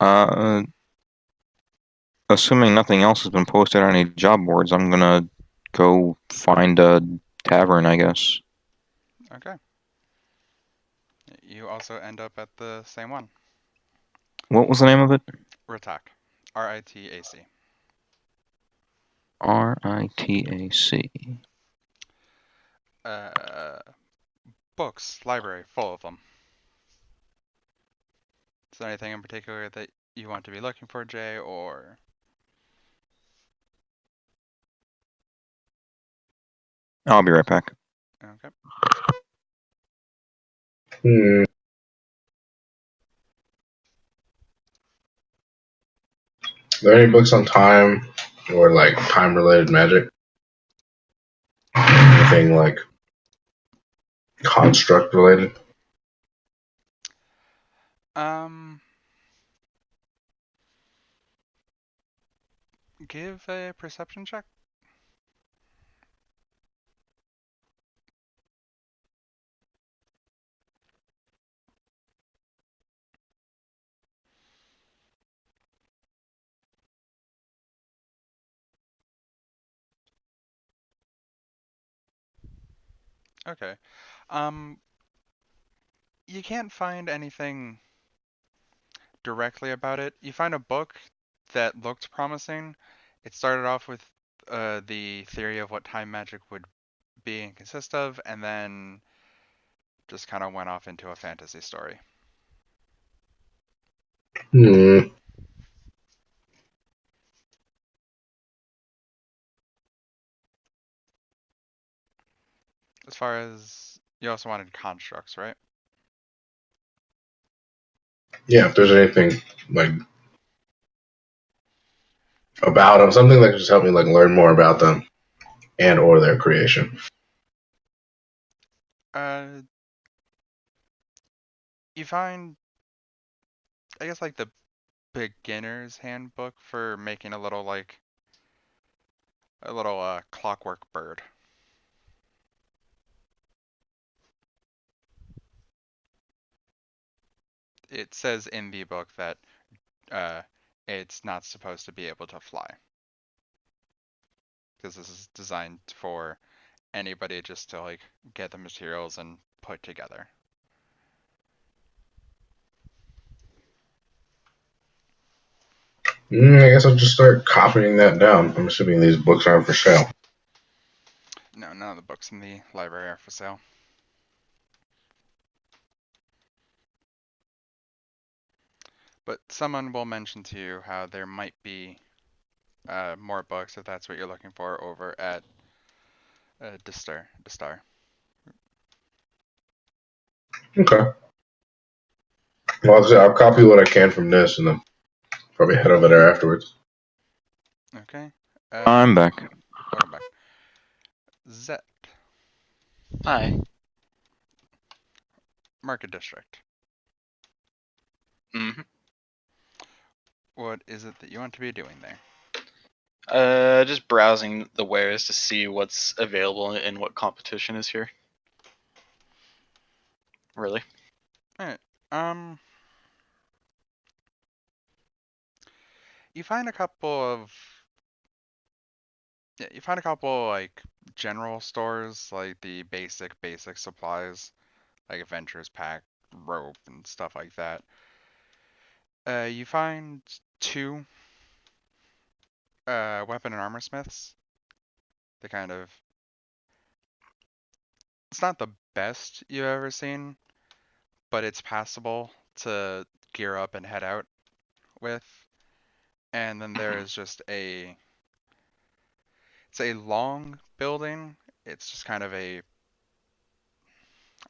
assuming nothing else has been posted on any job boards, I'm gonna go find a tavern, I guess. Okay. You also end up at the same one. What was the name of it? Ritac. R-I-T-A-C. R-I-T-A-C. Books, library, full of them. Is there anything in particular that you want to be looking for, Jay, or? I'll be right back. Okay. Are there any books on time or like time related magic? Anything like construct related? Give a perception check. Okay. You can't find anything directly about it. You find a book that looked promising. It started off with the theory of what time magic would be and consist of, and then just kind of went off into a fantasy story. Hmm. As far as you also wanted constructs, right? Yeah, if there's anything like about them, something that could just help me like learn more about them and or their creation. You find, I guess, like the beginner's handbook for making a little clockwork bird. It says in the book that it's not supposed to be able to fly because this is designed for anybody just to like get the materials and put together. I guess I'll just start copying that down. I'm assuming these books aren't for sale. No, none of the books in the library are for sale. But someone will mention to you how there might be more books if that's what you're looking for over at Distar. Okay. Well, I'll copy what I can from this and then probably head over there afterwards. Okay. I'm back. Welcome back. Zet, Hi. Market District. Mm-hmm. What is it that you want to be doing there? Just browsing the wares to see what's available and what competition is here. Really? Alright. You find a couple like general stores, like the basic supplies, like Adventurers Pack, rope, and stuff like that. You find two weapon and armor smiths. They kind of, it's not the best you've ever seen, but it's passable to gear up and head out with. And then there is just it's a long building. It's just kind of I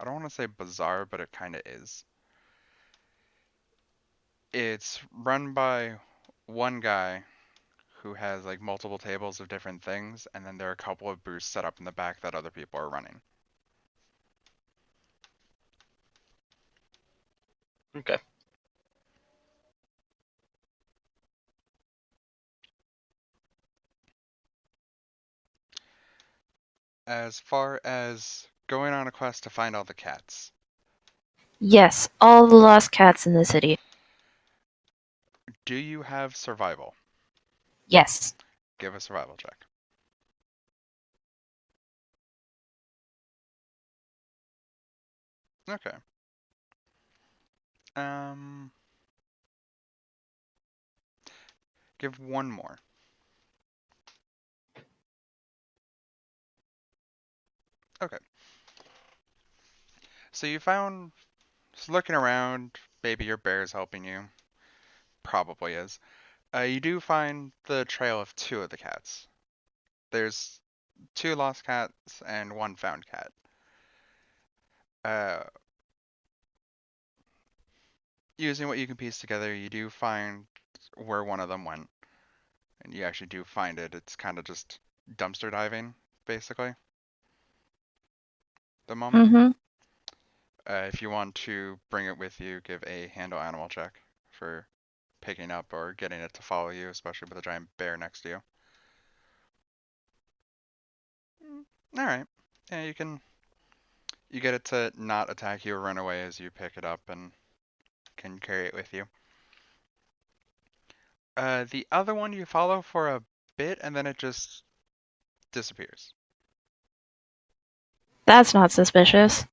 don't want to say bizarre, but it kind of is. It's run by one guy who has like multiple tables of different things, and then there are a couple of booths set up in the back that other people are running. Okay. As far as going on a quest to find all the cats, Yes, all the lost cats in the city. do you have survival? Yes. Give a survival check. Okay. Give one more. Okay. So you found, just looking around, maybe your bear's helping you. Probably is. You do find the trail of two of the cats. There's two lost cats and one found cat. Using what you can piece together, you do find where one of them went. And you actually do find it. It's kind of just dumpster diving, basically. The moment. Mm-hmm. If you want to bring it with you, give a handle animal check for picking up or getting it to follow you, especially with a giant bear next to you. Alright. Yeah, you get it to not attack you or run away as you pick it up and can carry it with you. The other one you follow for a bit and then it just disappears. That's not suspicious.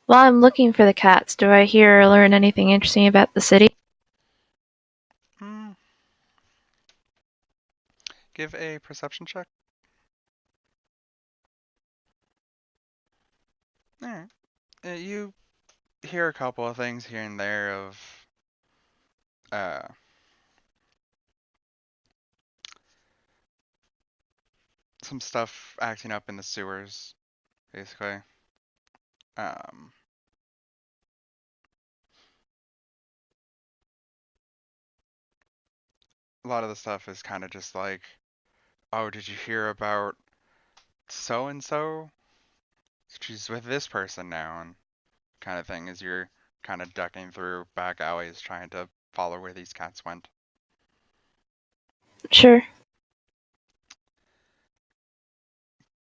While I'm looking for the cats, do I hear or learn anything interesting about the city? Hmm. Give a perception check. Alright. You hear a couple of things here and there of uh, some stuff acting up in the sewers, basically. Um, a lot of the stuff is kind of just like, oh, did you hear about so and so? She's with this person now, and kind of thing, as you're kind of ducking through back alleys trying to follow where these cats went. Sure.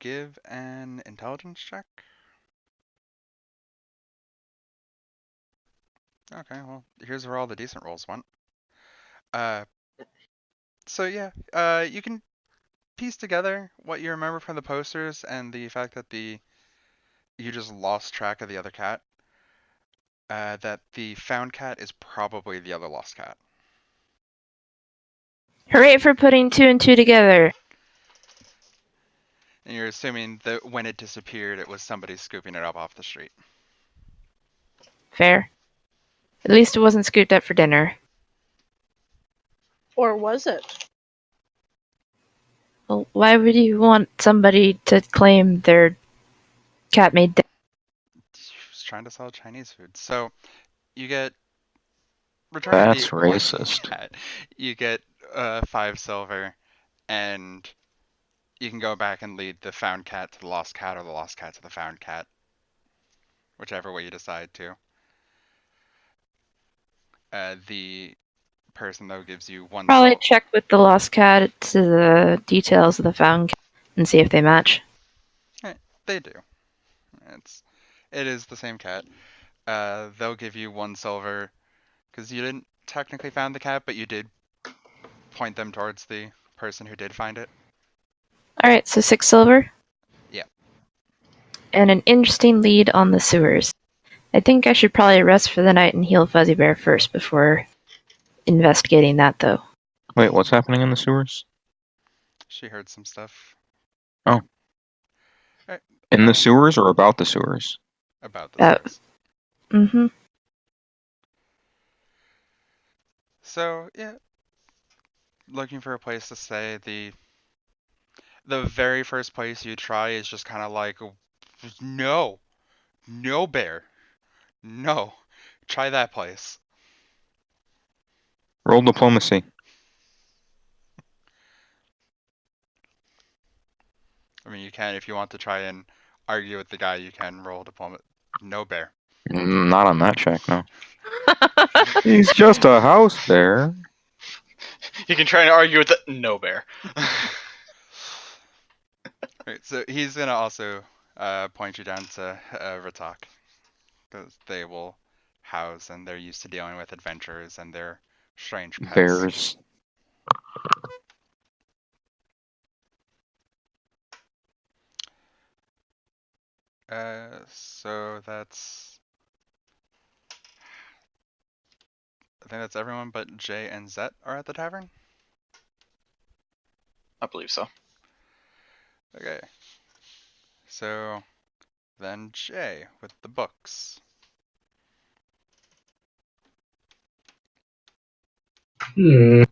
Give an intelligence check. Okay, well, here's where all the decent rolls went. So yeah, you can piece together what you remember from the posters and the fact that you just lost track of the other cat. That the found cat is probably the other lost cat. Hooray for putting 2 and 2 together. And you're assuming that when it disappeared, it was somebody scooping it up off the street. Fair. At least it wasn't scooped up for dinner. Or was it? Well, why would you want somebody to claim their cat made dinner? She was trying to sell Chinese food. So you get returning That's the racist. cat. You get 5 silver, and you can go back and lead the found cat to the lost cat, or the lost cat to the found cat, whichever way you decide to. The person though gives you 1 Probably silver. check with the lost cat to the details of the found cat and see if they match. They do. It is the same cat. They'll give you 1 silver because you didn't technically find the cat, but you did point them towards the person who did find it. Alright, so 6 silver? Yeah. And an interesting lead on the sewers. I think I should probably rest for the night and heal Fuzzybear first before investigating that, though. Wait, what's happening in the sewers? She heard some stuff. Oh. Alright, In the sewers or about the sewers? about the sewers. Mm-hmm. So yeah, looking for a place to stay. The very first place you try is just kind of like, no, no bear, no. Try that place. Roll diplomacy. I mean, you can if you want to try and argue with the guy. You can roll diplomacy. No bear. Not on that check, no. He's just a house bear. You can try and argue with the no bear. Right, so he's gonna also point you down to Ratak, because they will house and they're used to dealing with adventurers and their strange pets. Bears. So that's, I think that's everyone but Jay and Zet are at the tavern. I believe so. Okay. So then Jay with the books. Hmm.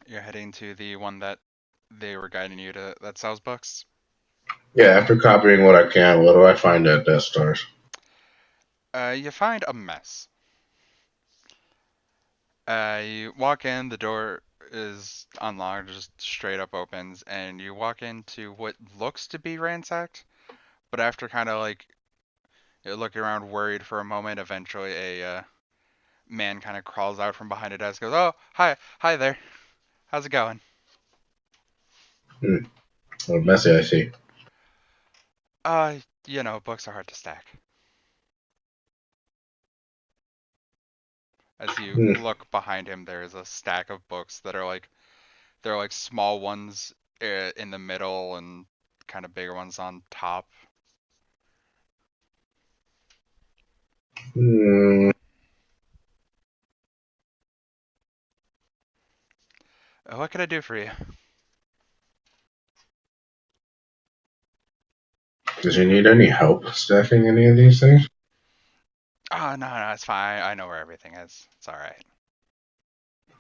You're heading to the one that they were guiding you to that sells books? Yeah, after copying what I can, what do I find at Death Stars? You find a mess. You walk in, the door is unlocked, just straight up opens, and you walk into what looks to be ransacked, but after kind of like looking around worried for a moment, eventually a man kind of crawls out from behind a desk, goes, "Oh, hi there. How's it going?" What messy I see. Books are hard to stack. As you Hmm. look behind him, there is a stack of books that are like they're like small ones in the middle and kind of bigger ones on top. Hmm. What can I do for you? Does you need any help stacking any of these things? Oh, no, it's fine. I know where everything is. It's all right.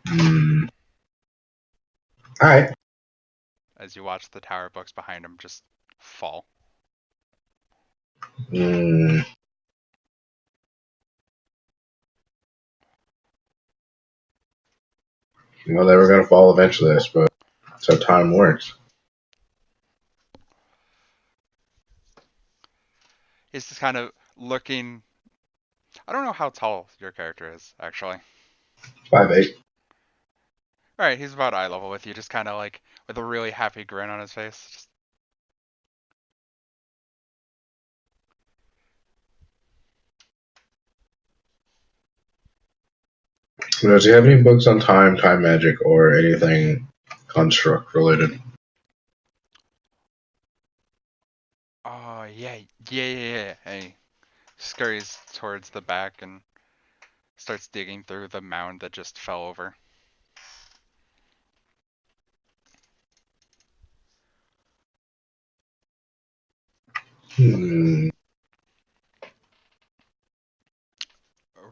Hmm. All right. As you watch the tower books behind him just fall. Hmm. Well, they were gonna fall eventually, I suppose. That's how time works. He's just kind of looking. I don't know how tall your character is, actually. 5'8". Alright, he's about eye level with you, just kind of like with a really happy grin on his face. Just, Does he have any books on time magic, or anything construct related? oh, yeah. And he scurries towards the back and starts digging through the mound that just fell over. Hmm.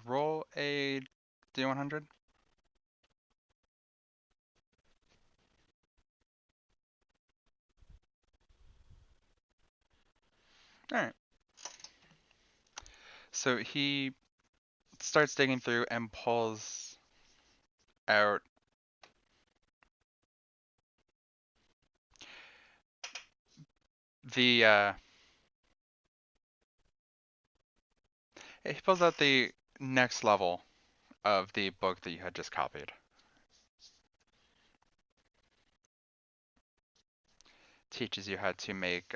Roll a D100. Alright. So he starts digging through and pulls out the he pulls out the next level of the book that you had just copied. Teaches you how to make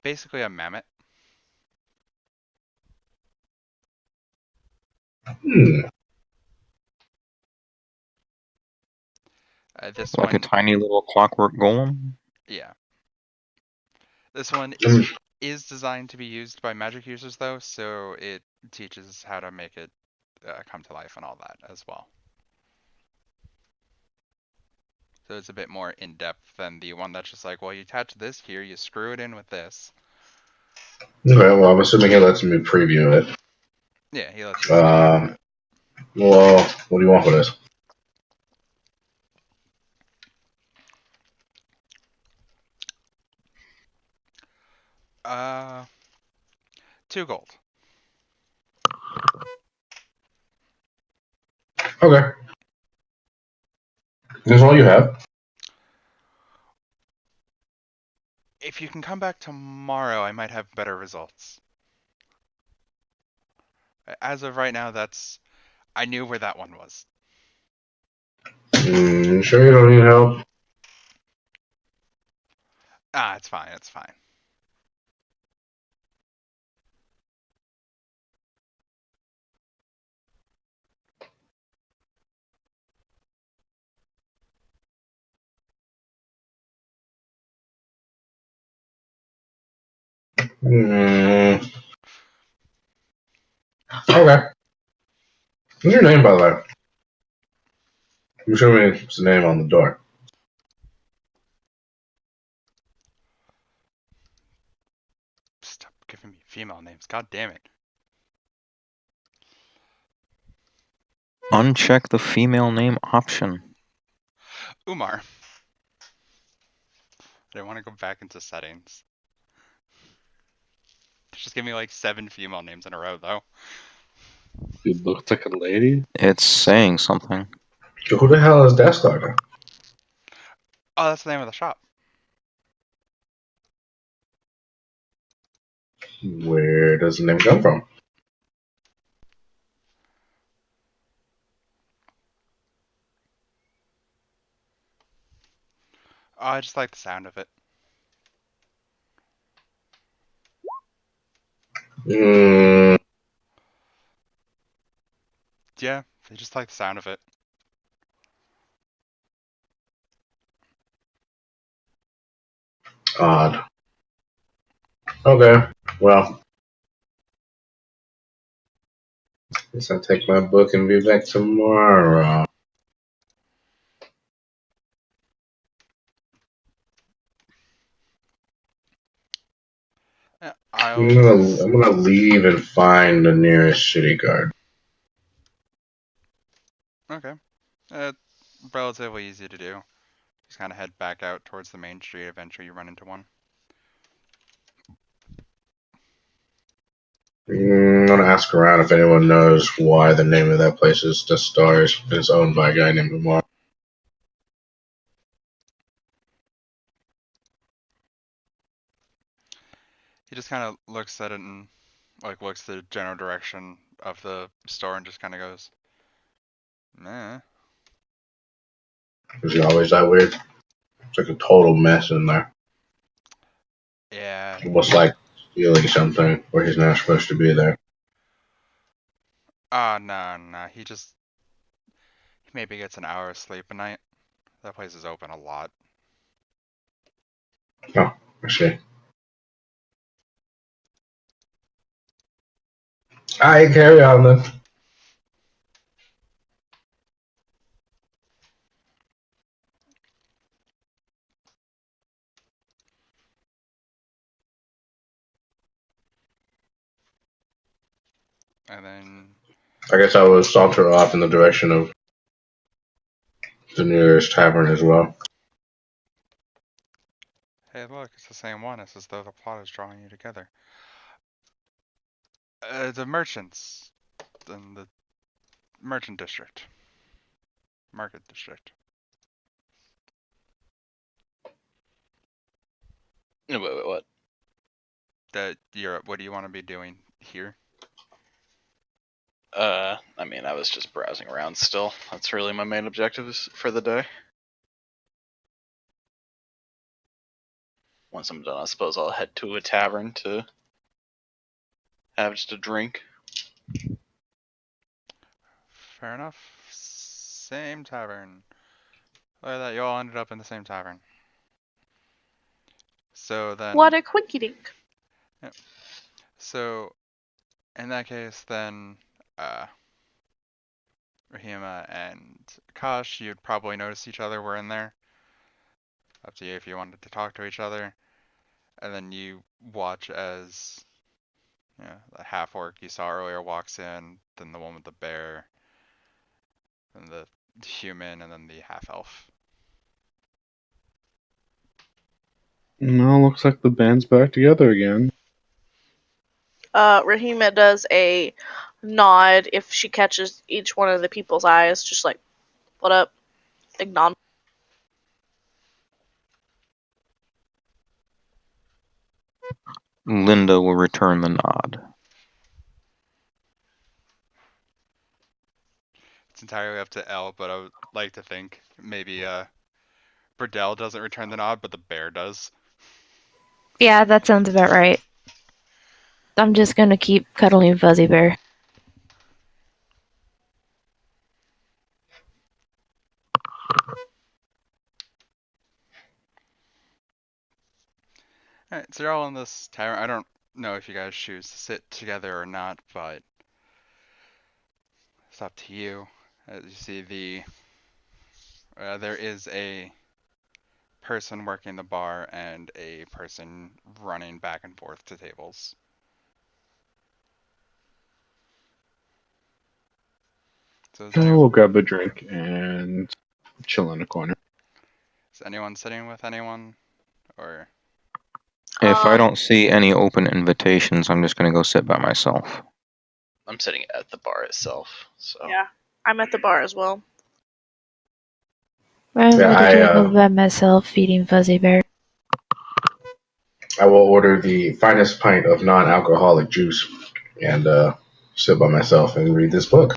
basically a mammoth. Hmm. This Like a one, tiny little clockwork golem? yeah. This one Hmm. is designed to be used by magic users though, so it teaches how to make it come to life and all that as well. So it's a bit more in depth than the one that's just like, well, you attach this here, you screw it in with this. Okay, well, I'm assuming he lets me preview it. Yeah, he lets you preview it. Well, what do you want for this? Uh, 2 gold. Okay. That's all you have? If you can come back tomorrow, I might have better results. As of right now, I knew where that one was. You sure you don't need help? Ah, it's fine, it's fine. Hmm. Okay. What's your name, by the way? You show me his name on the door. Stop giving me female names, god damn it. Uncheck the female name option. Umar. I didn't want to go back into settings. Just give me like 7 female names in a row, though. He looks like a lady. It's saying something. So who the hell is Deathstalker? Oh, that's the name of the shop. Where does the name come from? Oh, I just like the sound of it. Mm, Yeah, they just like the sound of it. odd. Okay. Well, guess I'll take my book and be back tomorrow. Yeah, I'm gonna leave and find the nearest city guard. Okay. Uh, Relatively easy to do. Just kind of head back out towards the main street. Eventually, you run into one. I'm gonna ask around if anyone knows why the name of that place is the Stars. It's owned by a guy named Umar. He just kind of looks at it and looks the general direction of the store and just kind of goes, "Meh." Is he always that weird? It's like a total mess in there. Yeah. Almost like stealing something where he's not supposed to be there. No. He maybe gets an hour of sleep a night. That place is open a lot. Oh, I see. Alright, carry on then. And then, I guess I will saunter off in the direction of the nearest tavern as well. hey, look, it's the same one. It's as though the plot is drawing you together. The merchants in the merchant district, market district. Wait, what? What do you want to be doing here? I mean, I was just browsing around still. That's really my main objectives for the day. Once I'm done, I suppose I'll head to a tavern to have just a drink. Fair enough. Same tavern. Look at that, you all ended up in the same tavern. So then. What a quinky dink. Yep. So, in that case, then, Rahima and Akaash, you'd probably notice each other were in there. Up to you if you wanted to talk to each other. And then you watch as, the half orc you saw earlier walks in, then the one with the bear, then the human, and then the half elf. No, looks like the band's back together again. Rahima does a nod if she catches each one of the people's eyes, just like, what up? Big nod. Linda will return the nod. It's entirely up to Elle, but I would like to think maybe Briddell doesn't return the nod, but the bear does. Yeah, that sounds about right. I'm just gonna keep cuddling Fuzzybear. Alright, so you're all in this tavern. I don't know if you guys choose to sit together or not, but it's up to you. As you see, there is a person working the bar and a person running back and forth to tables. So We'll grab a drink and chill in a corner. is anyone sitting with anyone? Or If I don't see any open invitations, I'm just gonna go sit by myself. I'm sitting at the bar itself, so. Yeah, I'm at the bar as well. I'm Yeah, at the table by myself, feeding Fuzzybear. I will order the finest pint of non-alcoholic juice and sit by myself and read this book.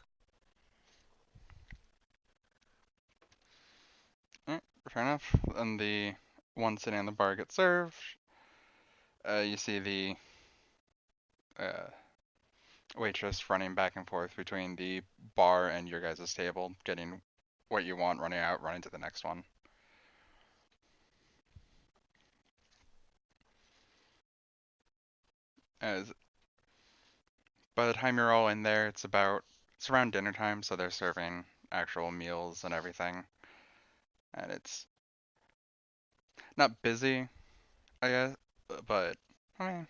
fair enough. And the one sitting on the bar gets served. You see the waitress running back and forth between the bar and your guys' table, getting what you want, running out, running to the next one. As by the time you're all in there, it's around dinner time, so they're serving actual meals and everything. And it's not busy, I guess, but I mean,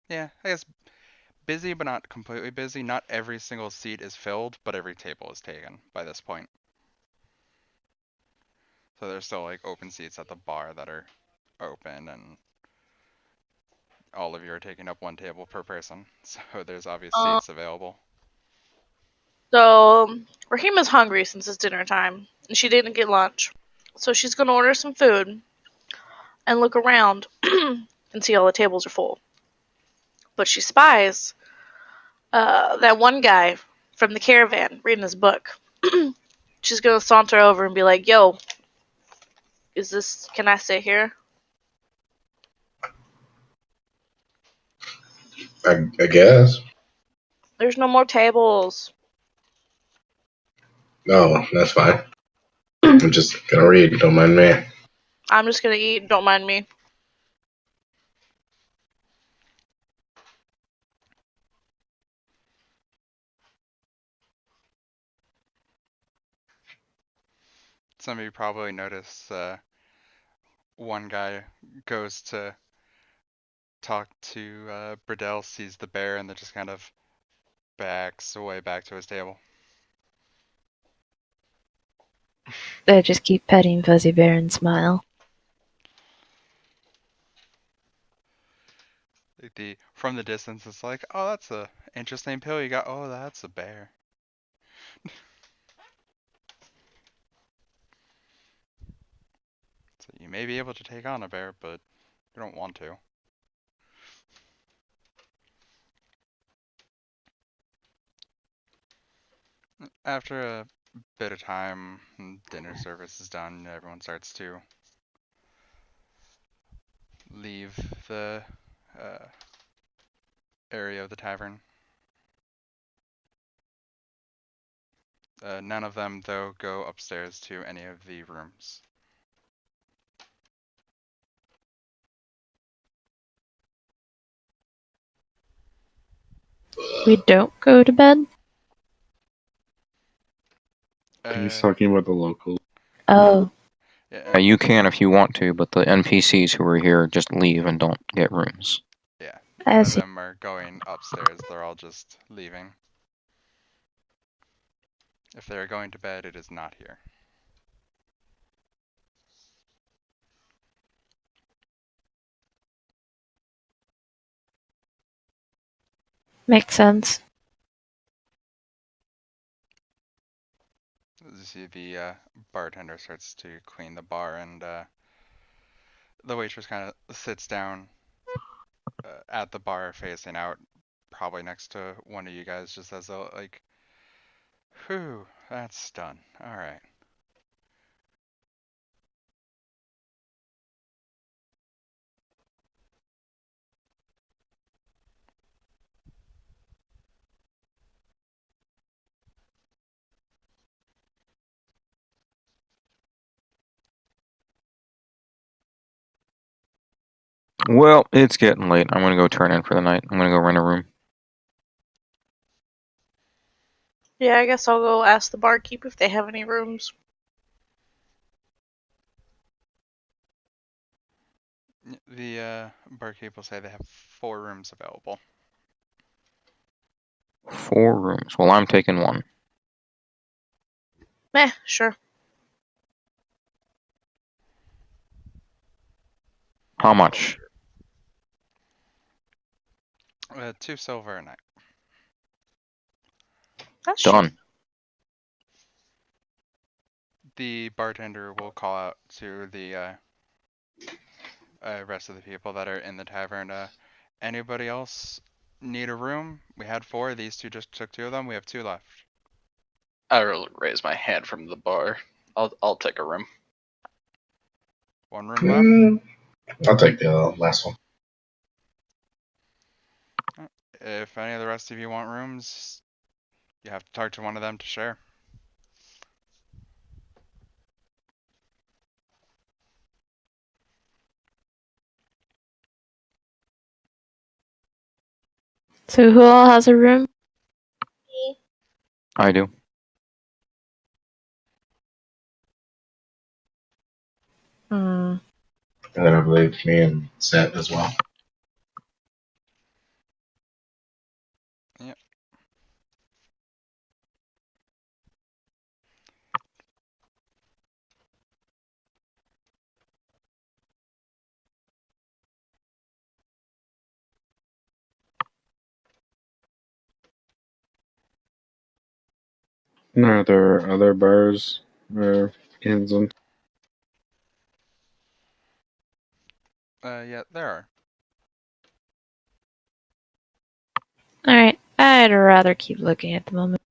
yeah, I guess busy but not completely busy. Not every single seat is filled, but every table is taken by this point. So there's still like open seats at the bar that are open, and all of you are taking up one table per person. So there's obvious seats available. So Rahima's hungry since it's dinner time, and she didn't get lunch. So she's gonna order some food and look around and see all the tables are full. But she spies that one guy from the caravan reading his book. She's gonna saunter over and be like, "Yo, can I sit here?" I guess. There's no more tables. No, that's fine. I'm just gonna read. Don't mind me. I'm just gonna eat. Don't mind me. Some of you probably notice one guy goes to talk to Briddell, sees the bear, and then just kind of backs away back to his table. I just keep petting Fuzzybear and smile. From the distance, it's like, oh, that's a interesting pill you got. Oh, that's a bear. So you may be able to take on a bear, but you don't want to. After a bit of time, dinner service is done, everyone starts to leave the area of the tavern. None of them, though, go upstairs to any of the rooms. We don't go to bed? He's talking about the local. Oh. Yeah, You can if you want to, but the NPCs who are here just leave and don't get rooms. yeah. I None of see. them are going upstairs. They're all just leaving. If they're going to bed, it is not here. Makes sense. You see the bartender starts to clean the bar, and the waitress kind of sits down at the bar facing out, probably next to one of you guys, just as a like, whew, that's done. Alright. Well, it's getting late. I'm gonna go turn in for the night. I'm gonna go rent a room. Yeah, I guess I'll go ask the barkeep if they have any rooms. The barkeep will say they have 4 rooms available. 4 rooms. Well, I'm taking one. Meh, sure. How much? 2 silver a night. That's Done. cheap. The bartender will call out to the rest of the people that are in the tavern. Anybody else need a room? We had 4. These 2 just took 2 of them. We have 2 left. I raise my hand from the bar. I'll take a room. 1 room left. I'll take the last one. If any of the rest of you want rooms, you have to talk to one of them to share. So who all has a room? I do. Hmm. And then I believe me and Seth as well. Yep. Are there other bars or inns and Yeah, there are. Alright, I'd rather keep looking at the moment.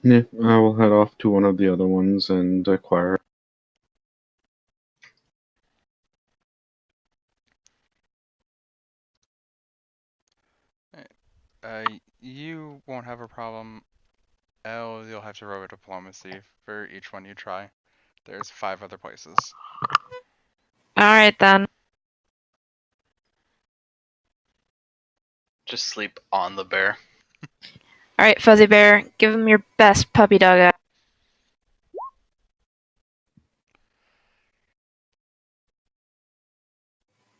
yeah, I will head off to one of the other ones and acquire. You won't have a problem. You'll have to roll a diplomacy for each one you try. There's 5 other places. Alright then. Just sleep on the bear. Alright, Fuzzybear, give him your best puppy dog act.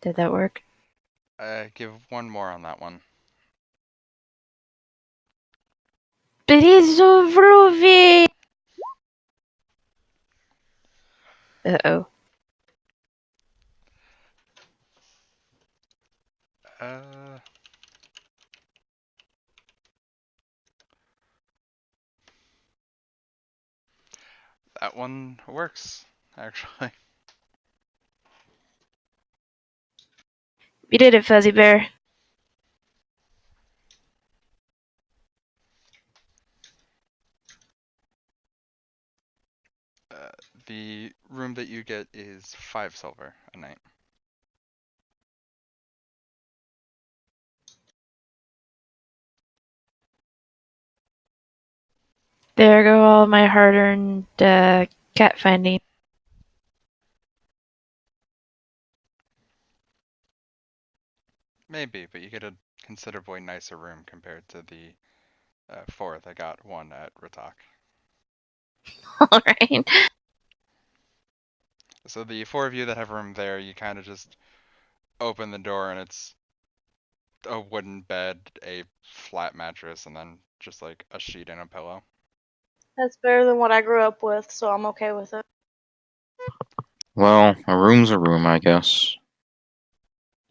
Did that work? Give one more on that one. But he's so groovy! Uh-oh. That one works, actually. You did it, Fuzzybear. The room that you get is 5 silver a night. There go all my hard-earned cat finding. Maybe, but you get a considerably nicer room compared to the 4 that got one at Ratak. Alright. So the 4 of you that have a room there, you kind of just open the door and it's a wooden bed, a flat mattress, and then just like a sheet and a pillow. That's better than what I grew up with, so I'm okay with it. Well, a room's a room, I guess.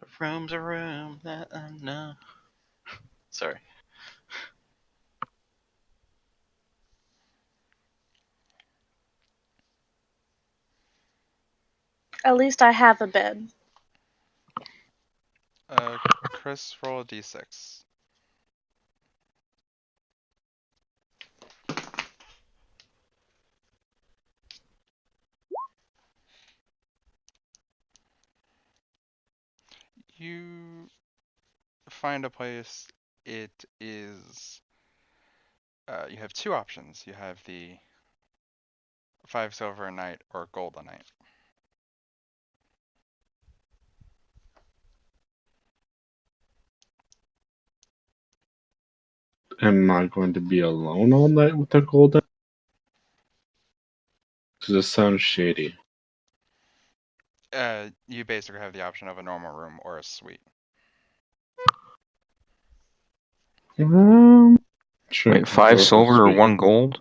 A room's a room that I know. Sorry. At least I have a bed. Chris, roll a d6. You find a place. It is. You have 2 options. You have the 5 silver a night or gold a night. Am I going to be alone all night with the golden? Because this sounds shady. You basically have the option of a normal room or a suite. Sure. Wait, 5 Go silver or suite. 1 gold?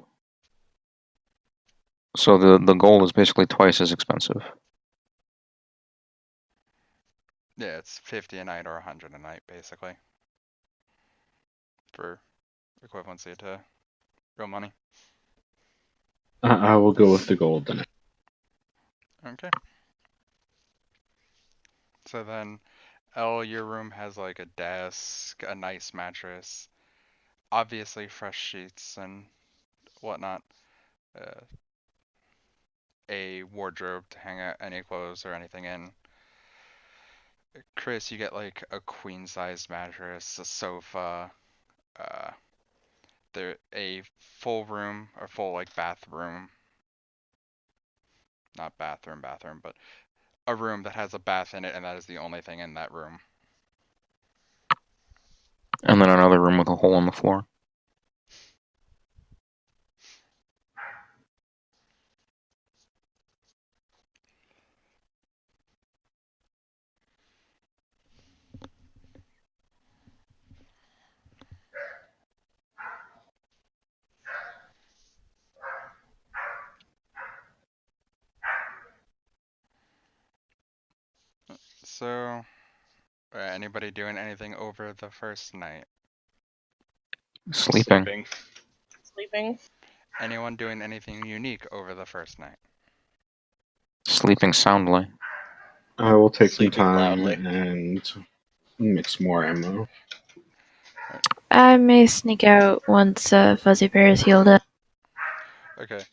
So the gold is basically twice as expensive. Yeah, it's 50 a night or 100 a night, basically. For equivalency to real money. I will go with the golden. Okay. So then, your room has like a desk, a nice mattress, obviously fresh sheets and whatnot. a wardrobe to hang out any clothes or anything in. Chris, you get like a queen-sized mattress, a sofa, a full room, or full like bathroom. Not bathroom, but a room that has a bath in it, and that is the only thing in that room. And then another room with a hole in the floor. So, anybody doing anything over the first night? Sleeping. Sleeping. Anyone doing anything unique over the first night? Sleeping soundly. I will take Sleeping some time loudly. and mix more ammo. I may sneak out once Fuzzybear is healed up. Okay.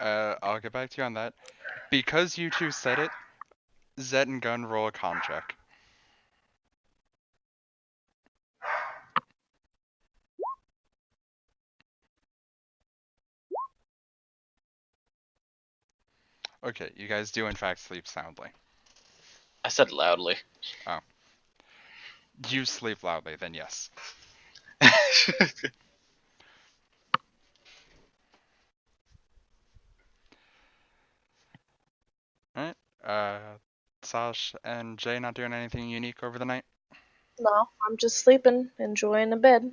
I'll get back to you on that. Because you two said it, Zed and Gun roll a con check. Okay, you guys do in fact sleep soundly. I said loudly. You sleep loudly, then yes. Alright, Sash and Jay not doing anything unique over the night? No, I'm just sleeping, enjoying the bed.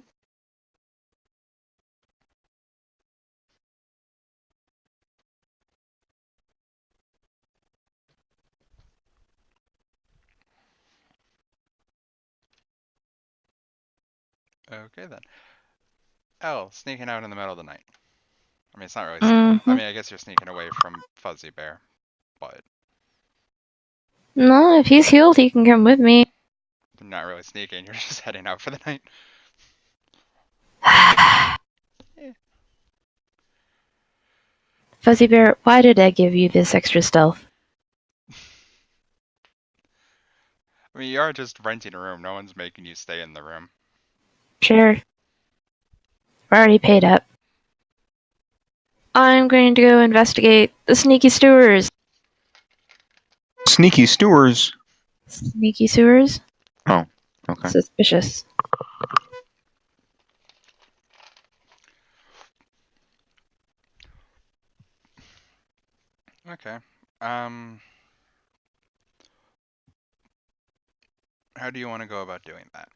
Okay then. Sneaking out in the middle of the night. I mean, it's not really sneaking. I mean, I guess you're sneaking away from Fuzzybear, but No, if he's healed, he can come with me. not really sneaking. You're just heading out for the night. Fuzzybear, why did I give you this extra stealth? I mean, you are just renting a room. No one's making you stay in the room. Sure. We're already paid up. I'm going to go investigate the sneaky sewers. Sneaky stewards. Sneaky sewers? Oh, okay. Suspicious. Okay. How do you want to go about doing that?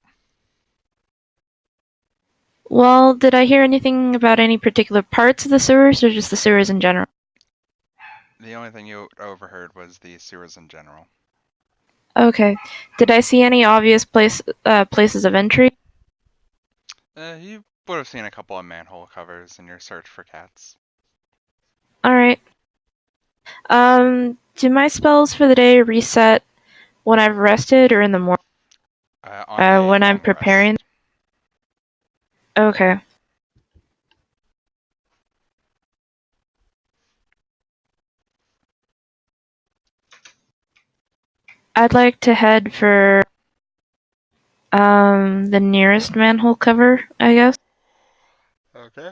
Well, did I hear anything about any particular parts of the sewers, or just the sewers in general? The only thing you overheard was the sewers in general. Okay. Did I see any obvious places of entry? You would have seen a couple of manhole covers in your search for cats. Alright. Do my spells for the day reset when I've rested or in the morning? When I'm preparing? Rest. Okay. I'd like to head for the nearest manhole cover, I guess. Okay.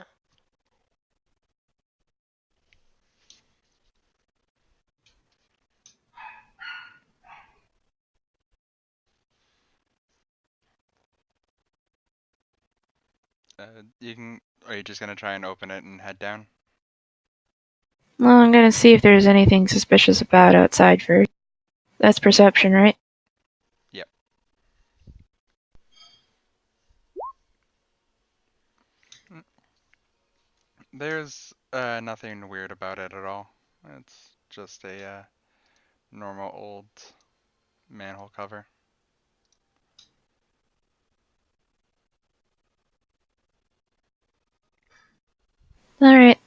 Are you just gonna try and open it and head down? Well, I'm gonna see if there's anything suspicious about outside first. That's perception, right? Yep. There's nothing weird about it at all. It's just a normal old manhole cover. Alright.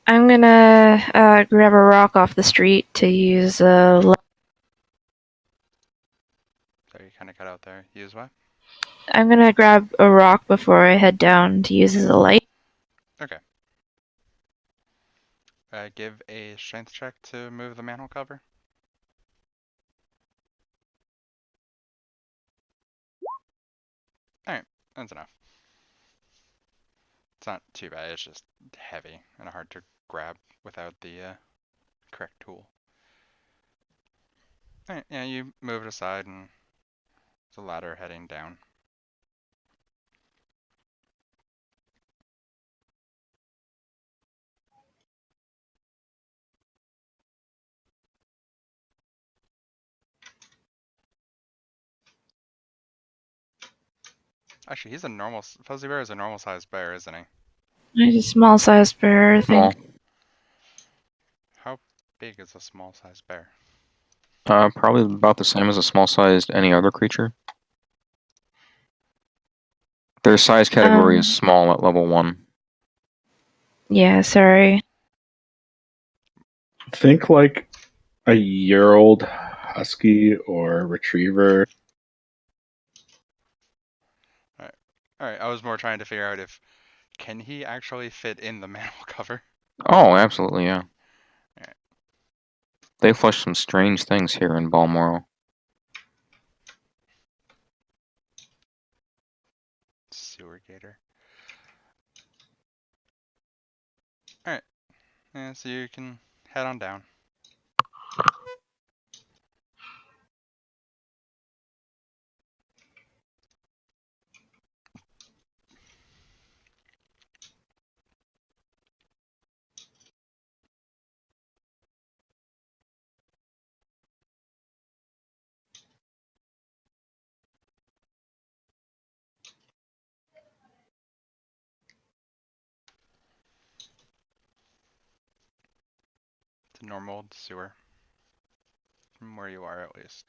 I'm gonna grab a rock off the street to use So you kind of cut out there. Use what? I'm gonna grab a rock before I head down to use as a light. Okay. Give a strength check to move the manhole cover. Alright, that's enough. It's not too bad, it's just heavy and hard to grab without the correct tool. Alright, yeah, you move it aside and there's a ladder heading down. Actually, he's a normal. Fuzzybear is a normal-sized bear, isn't he? He's a small-sized bear, I Small. think. How big is a small-sized bear? Probably about the same as a small-sized any other creature. Their size category is small at level 1. Yeah, sorry. Think like a year-old husky or retriever. Alright, I was more trying to figure out if can he actually fit in the manhole cover? Oh, absolutely, yeah. Alright. They flush some strange things here in Balmoral. Sewer gator. Alright. Yeah, so you can head on down. It's a normal sewer. From where you are, at least.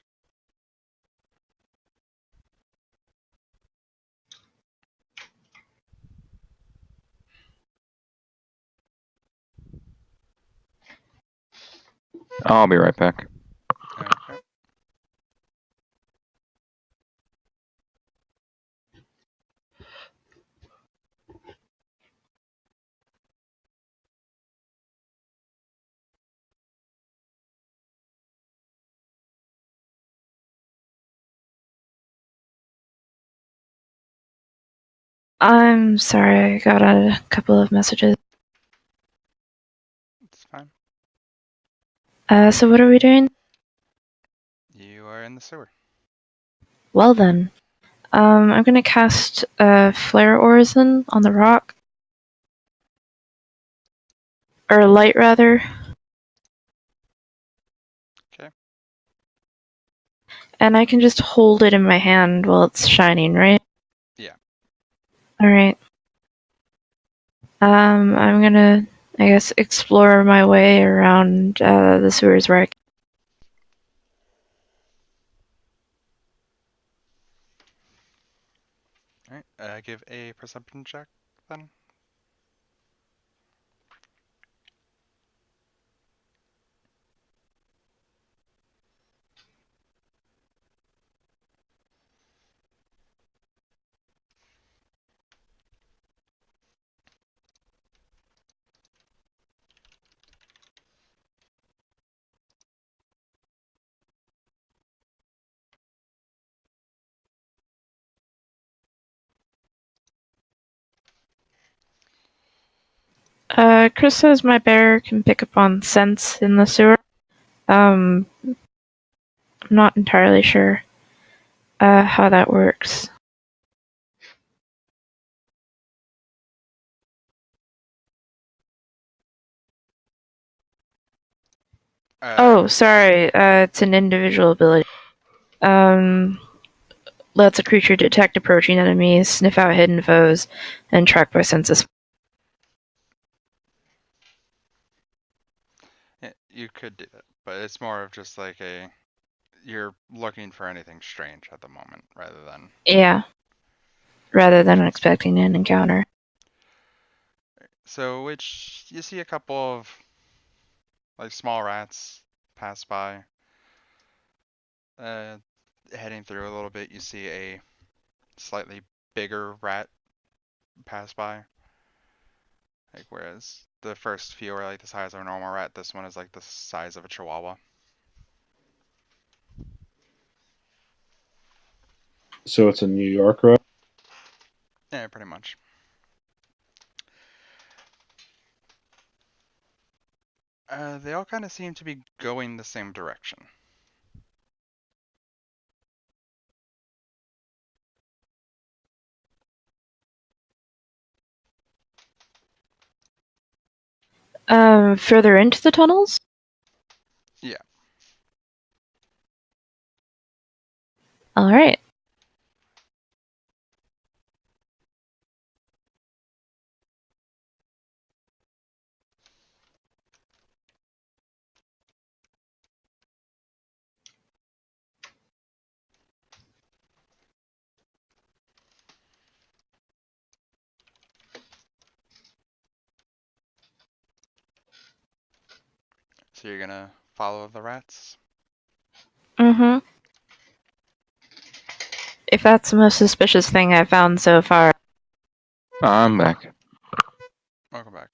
I'll be right back. Okay. I'm sorry, I got a couple of messages. It's fine. So what are we doing? You are in the sewer. Well then. I'm gonna cast Flare Orison on the rock. Or light, rather. Okay. And I can just hold it in my hand while it's shining, right? Yeah. Alright. I'm gonna, I guess, explore my way around the sewers where I can. Alright, give a perception check then. Chris says my bear can pick up on scents in the sewer. I'm not entirely sure how that works. Oh, sorry. It's an individual ability. Lets a creature detect approaching enemies, sniff out hidden foes, and track by senses. Yeah, you could do that, but it's more of just like you're looking for anything strange at the moment, rather than... Yeah. Rather than expecting an encounter. So, which you see a couple of like small rats pass by. Heading through a little bit, you see a slightly bigger rat pass by. Like whereas the first few are like the size of a normal rat, this one is like the size of a chihuahua. So it's a New York rat? Yeah, pretty much. They all kind of seem to be going the same direction. Further into the tunnels? Yeah. Alright. So you're gonna follow the rats? Mm-hmm. If that's the most suspicious thing I've found so far. I'm back. Welcome back.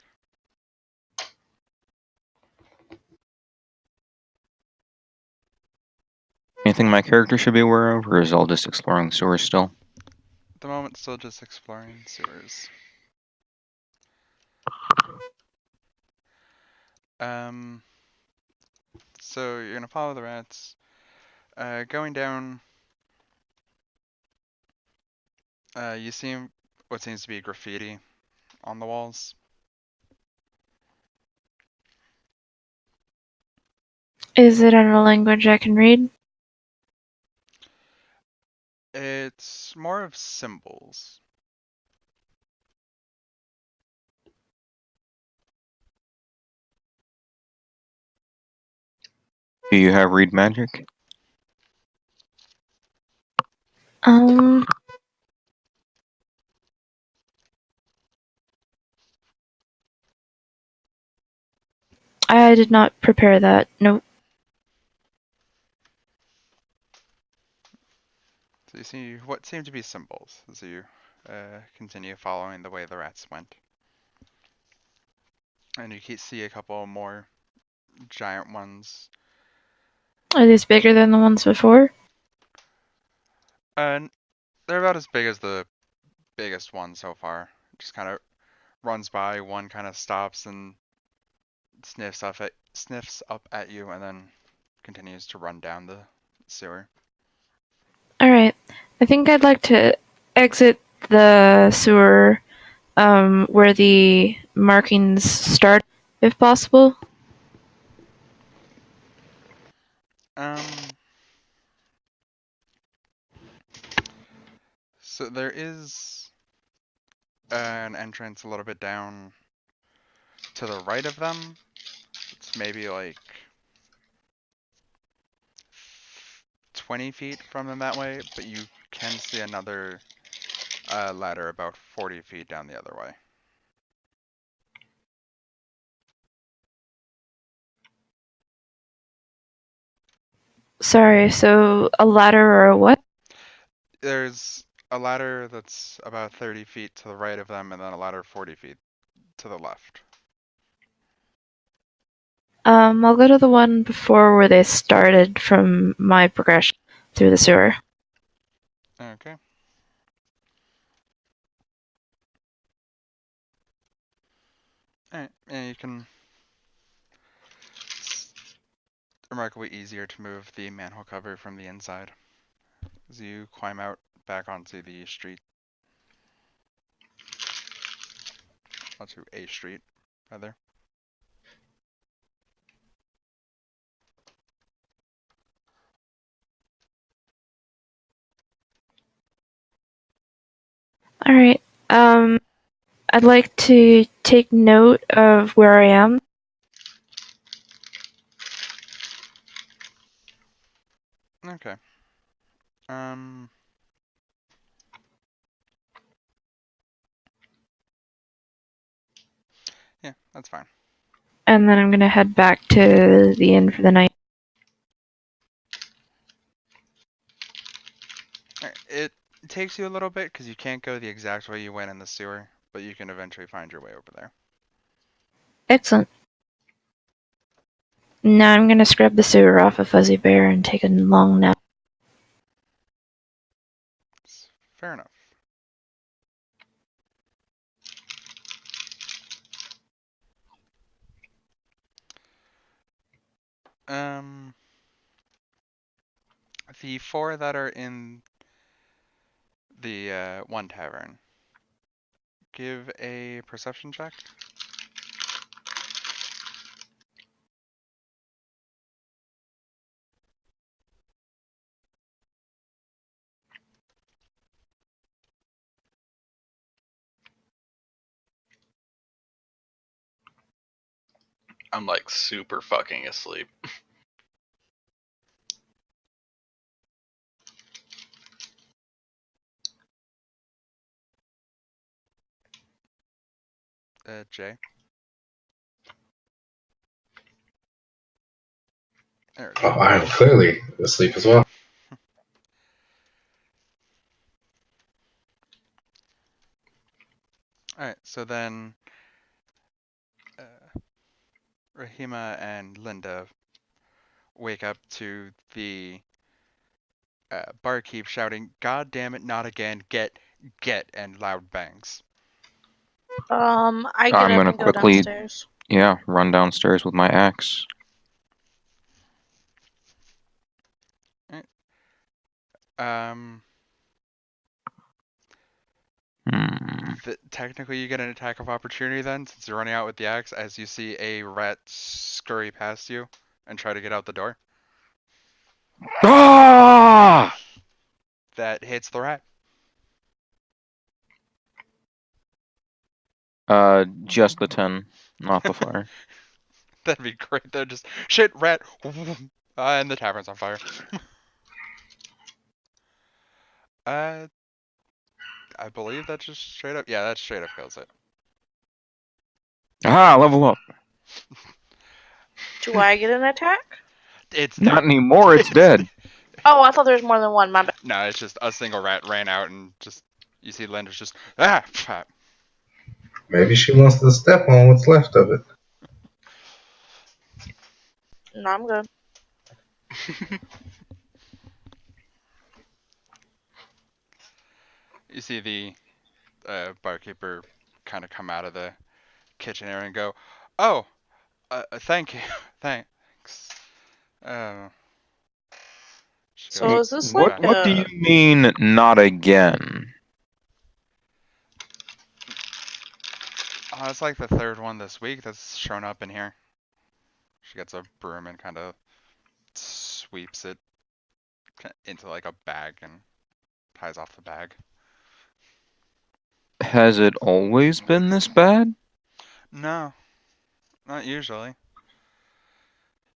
Anything my character should be aware of, or is all just exploring sewers still? At the moment, still just exploring sewers. So you're gonna follow the rats. Going down, you see what seems to be graffiti on the walls. Is it in a language I can read? It's more of symbols. Do you have read magic? I did not prepare that. Nope. So you see what seem to be symbols as you continue following the way the rats went. And you see a couple more giant ones. Are these bigger than the ones before? And they're about as big as the biggest one so far. Just kind of runs by, one kind of stops and sniffs up at you, and then continues to run down the sewer. Alright. I think I'd like to exit the sewer where the markings start, if possible. So there is an entrance a little bit down to the right of them. It's maybe like 20 feet from them that way, but you can see another ladder about 40 feet down the other way. Sorry, so a ladder or a what? There's a ladder that's about 30 feet to the right of them, and then a ladder 40 feet to the left. I'll go to the one before where they started from my progression through the sewer. Okay. Alright, and you can... It's remarkably easier to move the manhole cover from the inside as you climb out back onto the street. Onto a street, rather. Alright, I'd like to take note of where I am. Okay. Yeah, that's fine. And then I'm gonna head back to the inn for the night. Alright, it takes you a little bit because you can't go the exact way you went in the sewer, but you can eventually find your way over there. Excellent. Now I'm gonna scrub the sewer off of Fuzzybear and take a long nap. Fair enough. The 4 that are in the one tavern, give a perception check. I'm like super fucking asleep. Jay. There it is. Oh, I'm clearly asleep as well. Alright, so then Rahima and Linda wake up to the barkeep shouting, "God damn it, not again, get," and loud bangs. I get I'm up gonna and go quickly- downstairs. Yeah, run downstairs with my axe. Technically you get an attack of opportunity then, since you're running out with the axe, as you see a rat scurry past you and try to get out the door. Ah! That hits the rat. Just the 10, not the fire. That'd be great. They're just, shit, rat, and the tavern's on fire. I believe that just straight up, yeah, that straight up kills it. Ah, level up. Do I get an attack? It's Not dead. anymore, it's dead. Oh, I thought there was more than one. My bad. No, it's just a single rat ran out and just, you see Linda's just, pfft. Maybe she wants to step on what's left of it. No, I'm good. You see the barkeeper kind of come out of the kitchen area and go, "Oh, thank you, thanks." She So goes, is this What like do you mean, not again? "Oh, it's like the third one this week that's shown up in here." She gets a broom and kind of sweeps it into like a bag and ties off the bag. Has it always been this bad? No, not usually.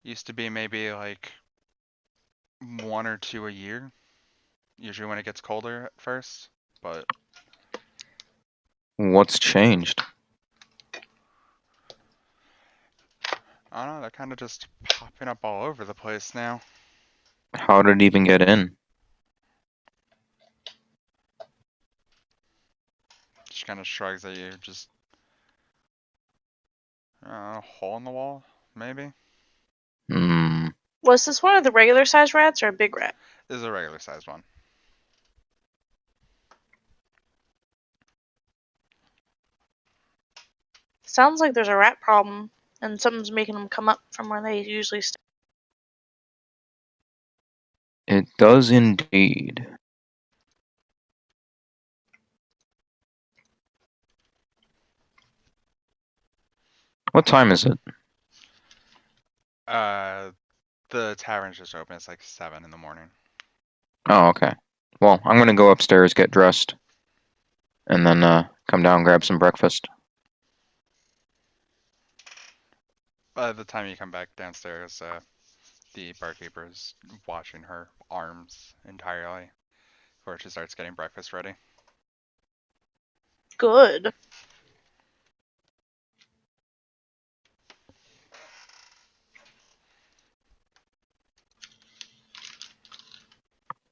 Used to be maybe like 1 or 2 a year. Usually when it gets colder at first, but What's changed? I don't know, they're kind of just popping up all over the place now. How did it even get in? She kind of shrugs at you, just a hole in the wall, maybe? Hmm. Was this one of the regular sized rats or a big rat? This is a regular sized one. Sounds like there's a rat problem, and something's making them come up from where they usually stay. It does indeed. What time is it? The tavern's just open, it's like 7 in the morning. Oh, okay. Well, I'm gonna go upstairs, get dressed, and then come down and grab some breakfast. By the time you come back downstairs, the barkeeper is washing her arms entirely before she starts getting breakfast ready. Good.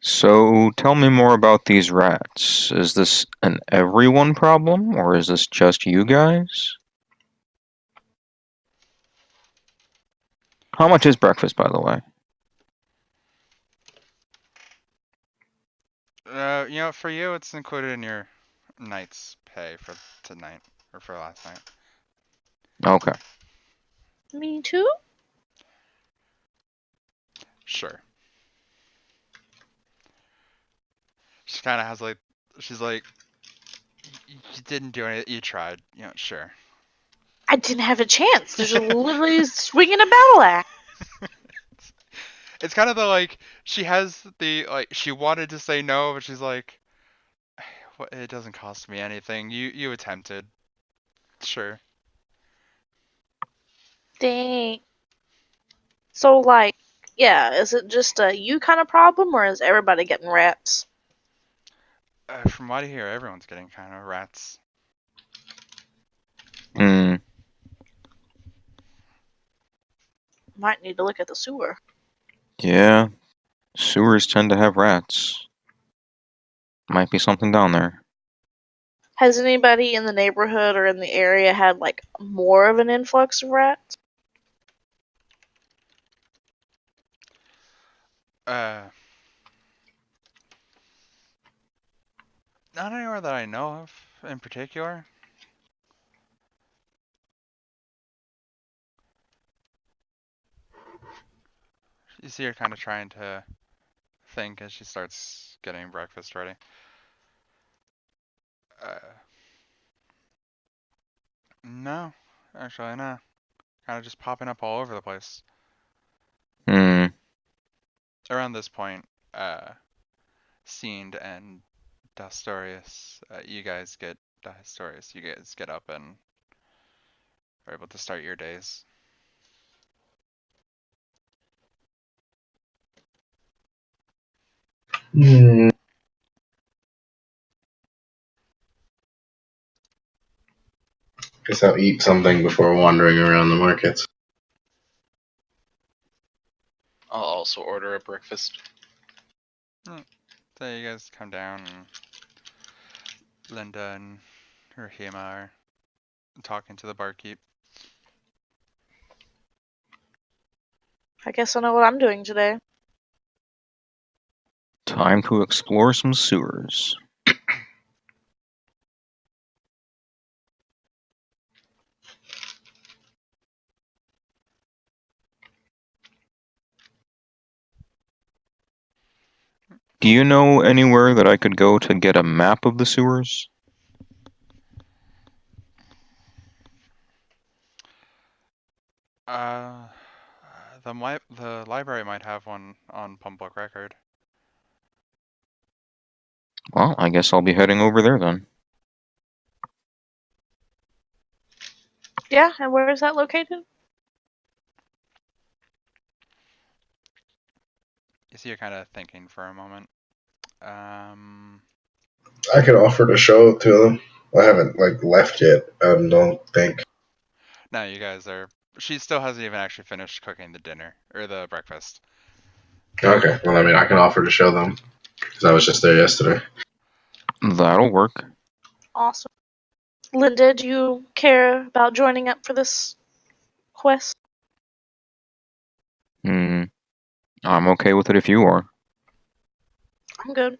So, tell me more about these rats. Is this an everyone problem, or is this just you guys? How much is breakfast, by the way? For you, it's included in your night's pay for tonight or for last night. Okay. Me too? Sure. She kind of has like, she's like, you didn't do anything. You tried. Sure. I didn't have a chance. There's literally swinging a battle axe. It's kind of the like, she has the like, she wanted to say no, but she's like, it doesn't cost me anything. You attempted. Sure. Dang. So, like, yeah, is it just a you kind of problem, or is everybody getting rats? From what I hear, everyone's getting kind of rats. Hmm. Might need to look at the sewer. Yeah. Sewers tend to have rats. Might be something down there. Has anybody in the neighborhood or in the area had, like, more of an influx of rats? Not anywhere that I know of in particular. You see her kind of trying to think as she starts getting breakfast ready. No, actually, no. Kind of just popping up all over the place. Hmm. Around this point, Siind and Dahistorius, you guys get up and are able to start your days. Hmm. Guess I'll eat something before wandering around the markets. I'll also order a breakfast. So you guys come down, and Linda and Rahima are talking to the barkeep. I guess I know what I'm doing today. Time to explore some sewers. Do you know anywhere that I could go to get a map of the sewers? The library might have one on public record. Well, I guess I'll be heading over there then. Yeah, and where is that located? You see, you're kind of thinking for a moment. I could offer to show it to them. I haven't left yet. I don't think. No, you guys are. She still hasn't even actually finished cooking the dinner or the breakfast. Okay, well, I mean, I can offer to show them because I was just there yesterday. That'll work. Awesome. Linda, do you care about joining up for this quest? I'm okay with it if you are. I'm good.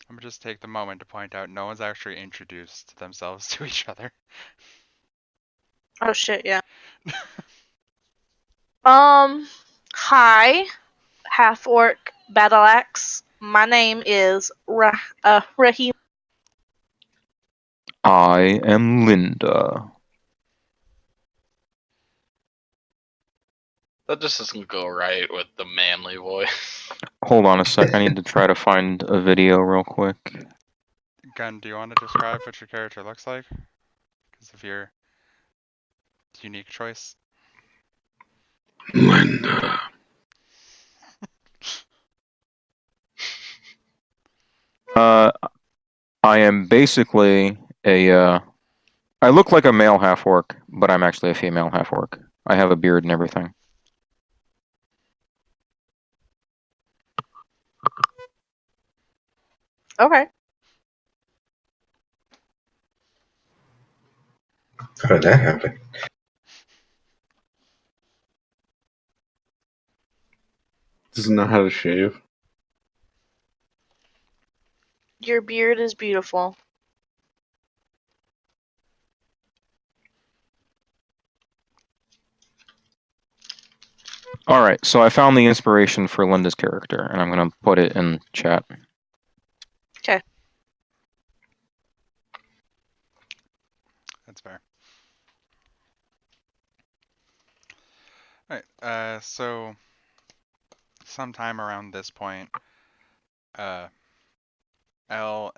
I'm gonna just take the moment to point out no one's actually introduced themselves to each other. Oh shit, yeah. Hi, half orc battle axe. My name is Rahima. I am Linda. That just doesn't go right with the manly voice. Hold on a sec, I need to try to find a video real quick. Gun, do you want to describe what your character looks like? Because of your unique choice. Linda. I am basically a, I look like a male half-orc, but I'm actually a female half-orc. I have a beard and everything. Okay. How did that happen? Doesn't know how to shave. Your beard is beautiful. Alright, so I found the inspiration for Linda's character, and I'm gonna put it in chat. That's fair. Alright, so sometime around this point, Elle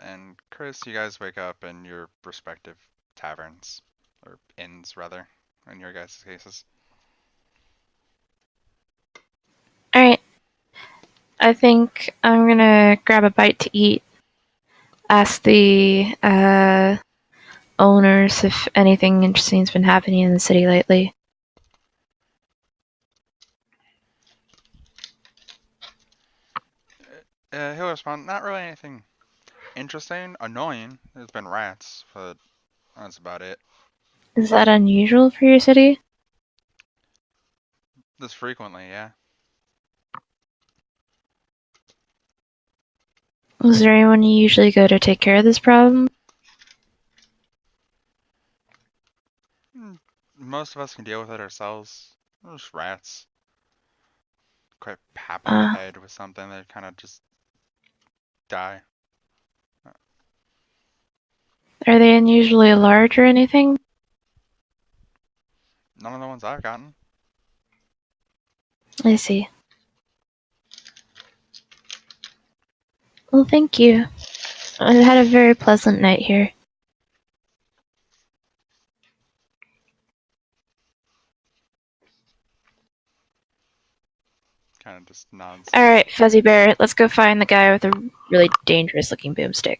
and Chris, you guys wake up in your respective taverns, or inns rather, in your guys' cases. Alright. I think I'm gonna grab a bite to eat. Ask the owners if anything interesting's been happening in the city lately. He'll respond, not really anything interesting, annoying. There's been rats, but that's about it. Is that unusual for your city? This frequently, yeah. Is there anyone you usually go to take care of this problem? Most of us can deal with it ourselves. There's rats. Quite pap on the head with something that kind of just die. Are they unusually large or anything? None of the ones I've gotten. I see. Well, thank you. I've had a very pleasant night here. Kind of just nods. Alright, Fuzzybear, let's go find the guy with a really dangerous looking boomstick.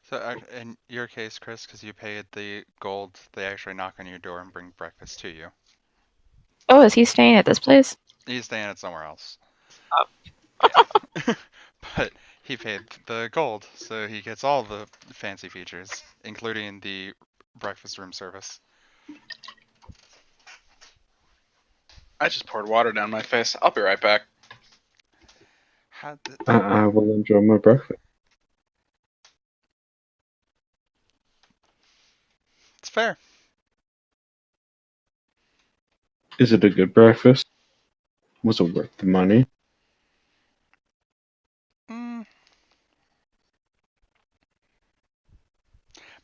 So in your case, Chris, because you paid the gold, they actually knock on your door and bring breakfast to you. Oh, is he staying at this place? He's staying at somewhere else. Oh. Yeah. But he paid the gold, so he gets all the fancy features, including the breakfast room service. I just poured water down my face. I'll be right back. I will enjoy my breakfast. It's fair. Is it a good breakfast? Was it worth the money?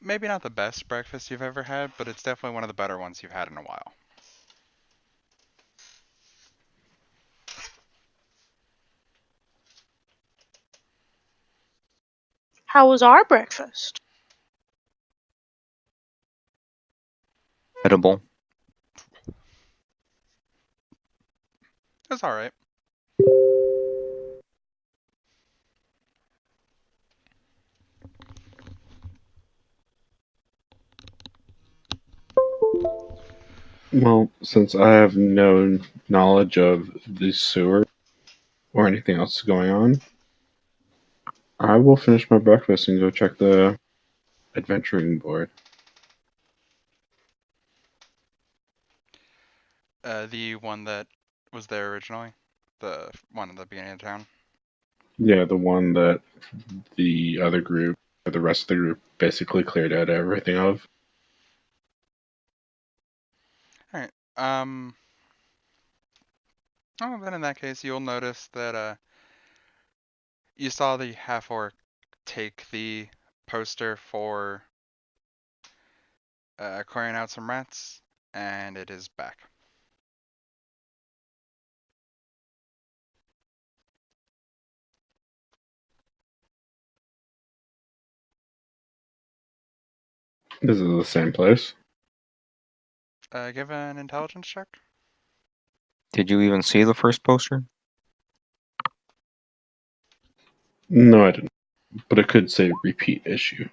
Maybe not the best breakfast you've ever had, but it's definitely one of the better ones you've had in a while. How was our breakfast? Edible. It's alright. Well, since I have no knowledge of the sewer or anything else going on, I will finish my breakfast and go check the adventuring board. The one that was there originally? The one at the beginning of town? Yeah, the one that the other group, or the rest of the group, basically cleared out everything of. Alright, oh, then in that case, you'll notice that, you saw the half-orc take the poster for, clearing out some rats, and it is back. This is the same place. Give an intelligence check. Did you even see the first poster? No, I didn't. But it could say repeat issue.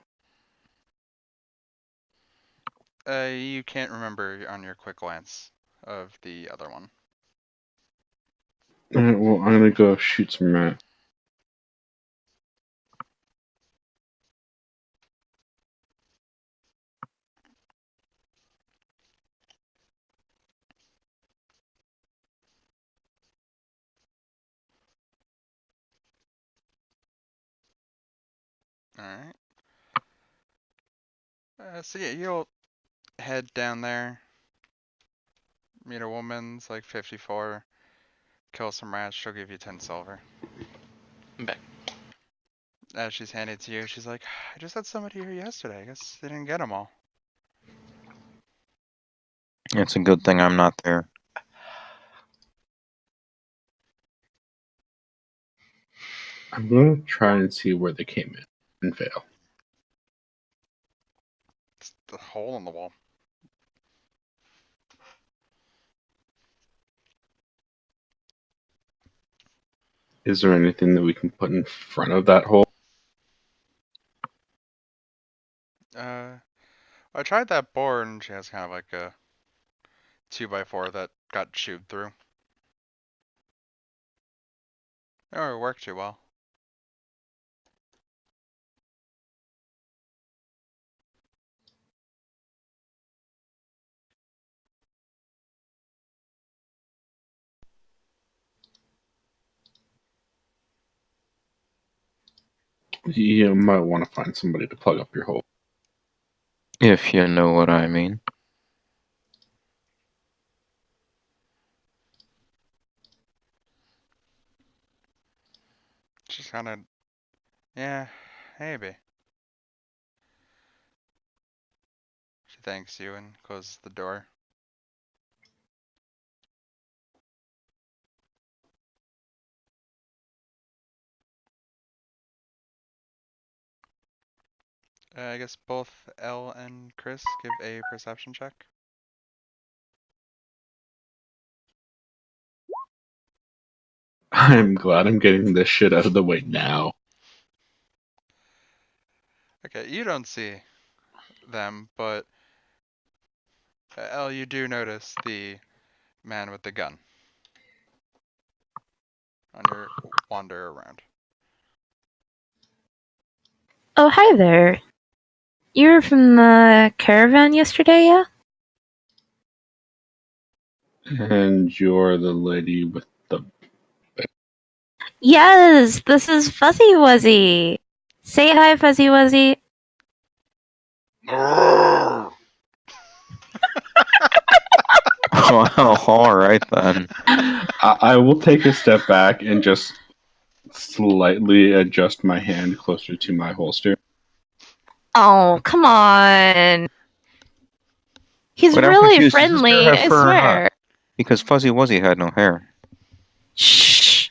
You can't remember on your quick glance of the other one. Alright, well, I'm gonna go shoot some rats. Alright. So yeah, you'll head down there, meet a woman's like 54, kill some rats, she'll give you 10 silver. I'm back. As she's handing it to you, she's like, I just had somebody here yesterday, I guess they didn't get them all. It's a good thing I'm not there. I'm gonna try and see where they came in and fail. It's the hole in the wall. Is there anything that we can put in front of that hole? I tried that board and she has kind of like a 2x4 that got chewed through. Oh, it worked too well. You might want to find somebody to plug up your hole. If you know what I mean. Just kind of, yeah, maybe. She thanks you and closes the door. I guess both Elle and Chris give a perception check. I'm glad I'm getting this shit out of the way now. Okay, you don't see them, but Elle, you do notice the man with the gun on your wander around. Oh, hi there. You were from the caravan yesterday, yeah? And you're the lady with the... Yes, this is Fuzzy Wuzzy. Say hi, Fuzzy Wuzzy. Well, alright then. I will take a step back and just slightly adjust my hand closer to my holster. Oh, come on. He's Wait, I'm really confused. Does this friendly, guy have I fur or not? swear. Because Fuzzy Wuzzy had no hair. Shh.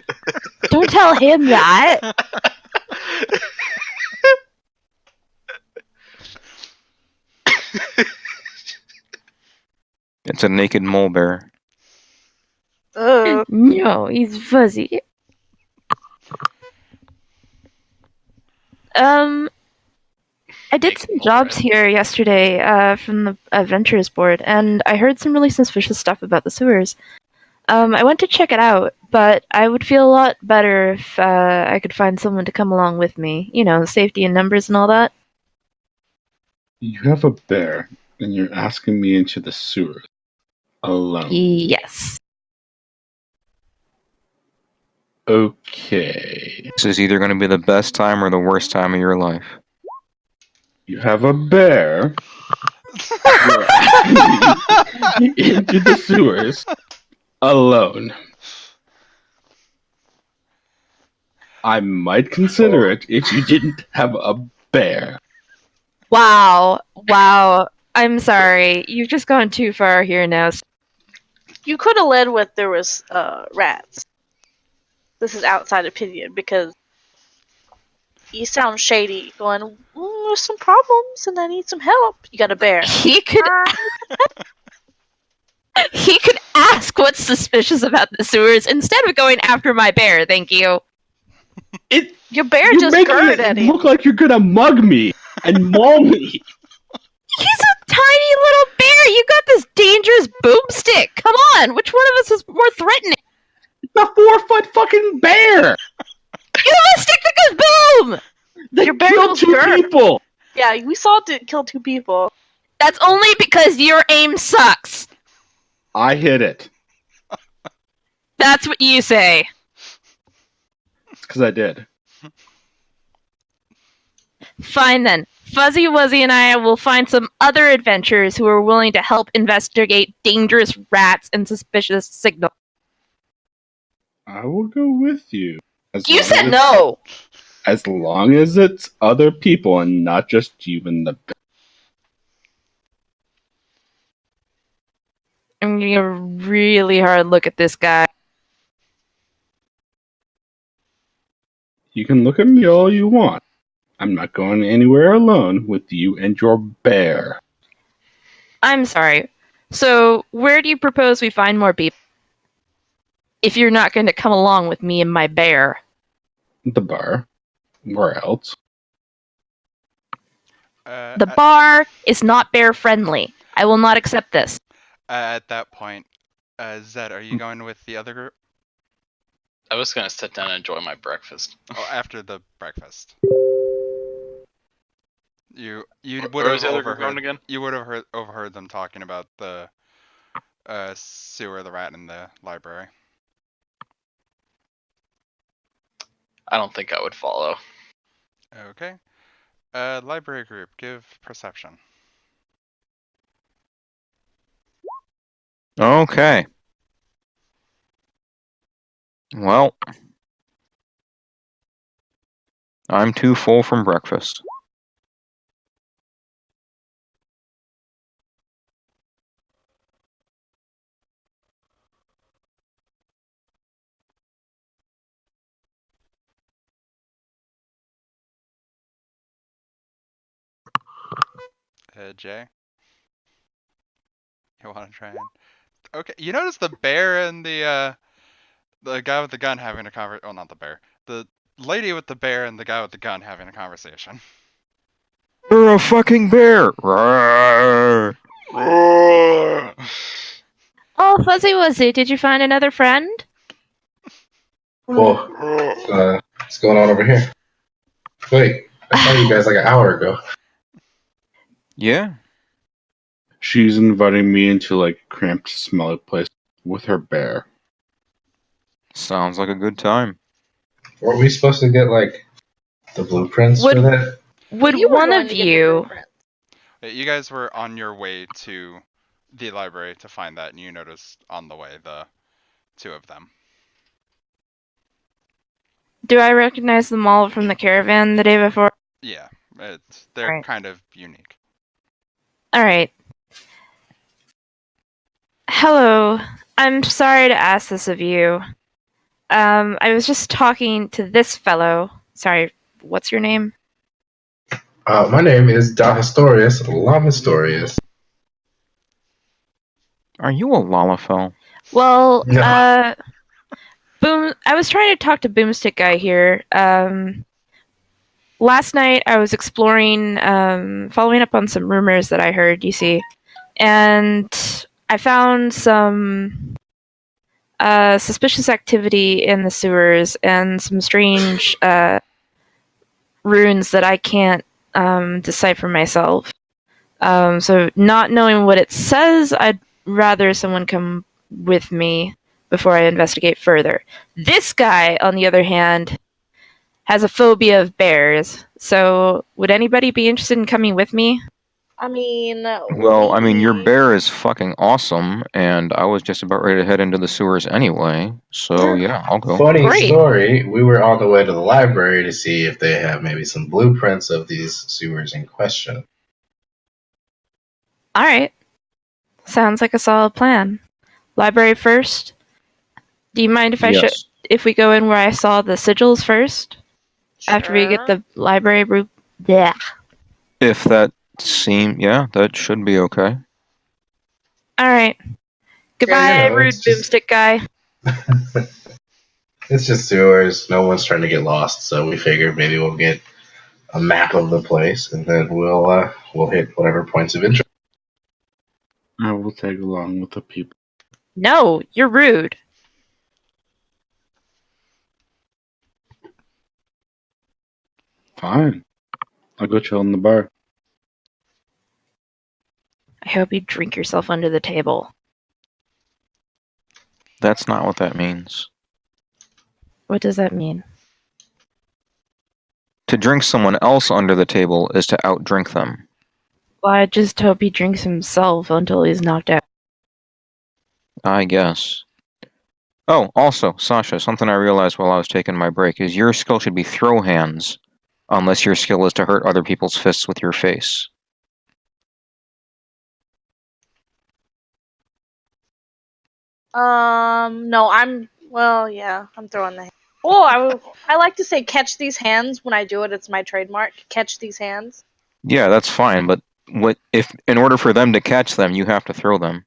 Don't tell him that. It's a naked mole bear. Oh. No, he's fuzzy. I did some jobs here yesterday from the Adventurers Board, and I heard some really suspicious stuff about the sewers. I went to check it out, but I would feel a lot better if I could find someone to come along with me. You know, safety in numbers and all that. You have a bear, and you're asking me into the sewer alone. Yes. Okay. This is either going to be the best time or the worst time of your life. You have a bear. You're asking me into the sewers alone. I might consider it if you didn't have a bear. Wow. I'm sorry. You've just gone too far here now. You could have led with there was rats. This is outside opinion because you sound shady. Going, there's some problems and I need some help. You got a bear. He could ask what's suspicious about the sewers instead of going after my bear, thank you. Your bear You're just making gurred it at him. look like you're gonna mug me and maul me. He's a tiny little bear! You got this dangerous boomstick! Come on! Which one of us is more threatening? It's a 4 fucking bear! You have a stick that goes boom! They Your bear killed goes 2 grr. people! Yeah, we saw it kill 2 people. That's only because your aim sucks. I hit it. That's what you say. It's because I did. Fine then. Fuzzy Wuzzy and I will find some other adventurers who are willing to help investigate dangerous rats and suspicious signals. I will go with you. You said no! As long as it's other people and not just you and the bear. I'm getting a really hard look at this guy. You can look at me all you want. I'm not going anywhere alone with you and your bear. I'm sorry. So, where do you propose we find more people? If you're not going to come along with me and my bear. The bar. Where else? The bar is not bear friendly. I will not accept this. At that point, Zed, are you going with the other group? I was gonna sit down and enjoy my breakfast. Oh, after the breakfast. You would Where was have the other group going overheard. again? You would have overheard them talking about the sewer, the rat, and the library. I don't think I would follow. Okay. Library group, give perception. Okay. Well, I'm too full from breakfast. Jay? You want to try and... Okay, you notice the bear and the guy with the gun having a conversation. Oh, not the bear. The lady with the bear and the guy with the gun having a conversation. You're a fucking bear! Roar. Roar! Oh, Fuzzy Wuzzy, did you find another friend? Well, what's going on over here? Wait, I saw you guys like an hour ago. Yeah. She's inviting me into like a cramped, smelly place with her bear. Sounds like a good time. Weren't we supposed to get like the blueprints for that? Would You were one going of to get the you... blueprint. You guys were on your way to the library to find that, and you noticed on the way the 2 of them. Do I recognize them all from the caravan the day before? Yeah, they're Right. kind of unique. Alright. Hello. I'm sorry to ask this of you. I was just talking to this fellow. Sorry, what's your name? My name is Dahistorius, Lamystorius. Are you a Lalafell? Well, No. Boom. I was trying to talk to Boomstick Guy here. Last night I was exploring, following up on some rumors that I heard, you see, and I found some suspicious activity in the sewers and some strange runes that I can't decipher myself. So not knowing what it says, I'd rather someone come with me before I investigate further. This guy, on the other hand, has a phobia of bears. So would anybody be interested in coming with me? I mean, Well, I mean, your bear is fucking awesome, and I was just about ready to head into the sewers anyway. So yeah, I'll go. Funny Great. story, we were on the way to the library to see if they have maybe some blueprints of these sewers in question. Alright. Sounds like a solid plan. Library first. Do you mind if Yes. if we go in where I saw the sigils first? After we get sure. the library group? Yeah. If that yeah, that should be okay. Alright. Goodbye, you know, rude it's just- boomstick guy. It's just sewers. No one's trying to get lost, so we figured maybe we'll get a map of the place, and then we'll hit whatever points of interest. I will tag along with the people. No, you're rude. Fine. I'll go chill in the bar. I hope you drink yourself under the table. That's not what that means. What does that mean? To drink someone else under the table is to outdrink them. Well, I just hope he drinks himself until he's knocked out. I guess. Oh, also, Sasha, something I realized while I was taking my break is your skill should be throw hands, unless your skill is to hurt other people's fists with your face. No, I'm throwing the. Oh, I like to say catch these hands when I do it. It's my trademark. Catch these hands. Yeah, that's fine, but if in order for them to catch them, you have to throw them?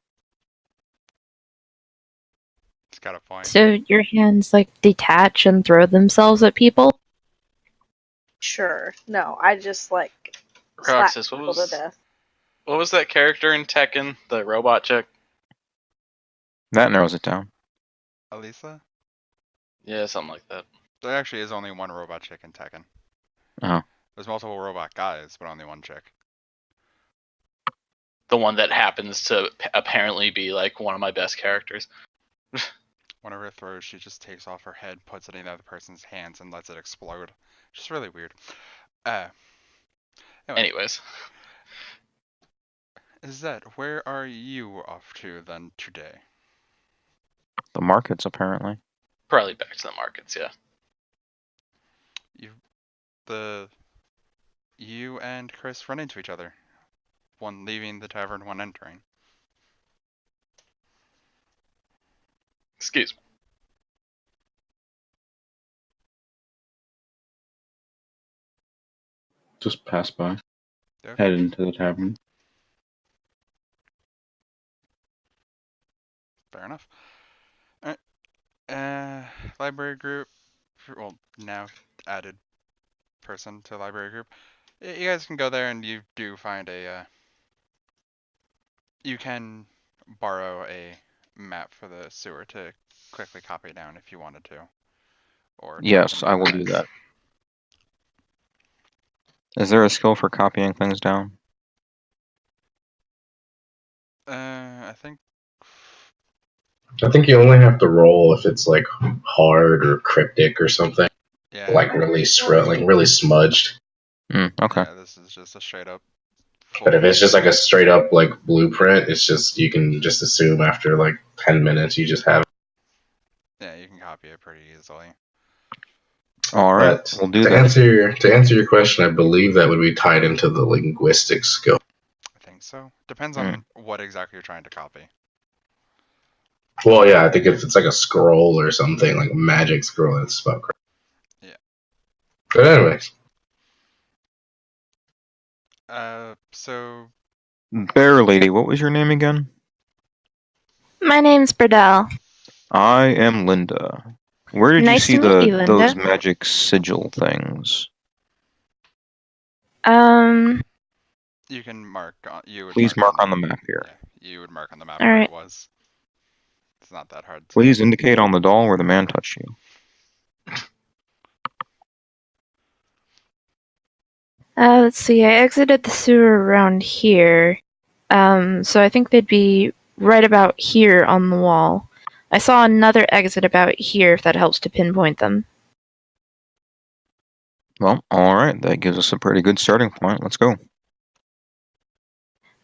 It's got a point. So your hands like detach and throw themselves at people? Sure. No, I just like Roxis, slap people to death. what was that character in Tekken? The robot chick? That narrows it down. Elisa? Yeah, something like that. There actually is only one robot chick in Tekken. Oh. There's multiple robot guys, but only one chick. The one that happens to apparently be like one of my best characters. One of her throws, she just takes off her head, puts it in the other person's hands, and lets it explode. Just really weird. Anyway. Anyways. Zed, where are you off to then today? The markets, apparently. Probably back to the markets, yeah. You and Chris run into each other. One leaving the tavern, one entering. Excuse me. Just pass by. Okay. Head into the tavern. Fair enough. Alright. Library group. Well, now added person to library group. You guys can go there and you do find you can borrow a map for the sewer to quickly copy down if you wanted to. Or Yes, I will do that. Is there a skill for copying things down? I think you only have to roll if it's like hard or cryptic or something. yeah. Like really smudged. Okay. Yeah, this is just a straight up. But if it's just like a straight up like blueprint, it's just you can just assume after like 10 minutes you just have it. Yeah, you can copy it pretty easily. All right, But we'll do to that. answer your question, I believe that would be tied into the linguistic skill. I think so. Depends on what exactly you're trying to copy. Well, yeah, I think if it's like a scroll or something, like a magic scroll, it's spelled correct. Yeah. But anyways. So Bear Lady, what was your name again? My name's Briddell. I am Linda. Where did Nice you see to meet you, Linda. those magic sigil things? you can mark on Please mark on the map here. Yeah, you would mark on the map All where right. it was. It's not that hard. Please indicate on the doll where the man touched you. Let's see. I exited the sewer around here. So I think they'd be right about here on the wall. I saw another exit about here, if that helps to pinpoint them. Well, alright, that gives us a pretty good starting point. Let's go.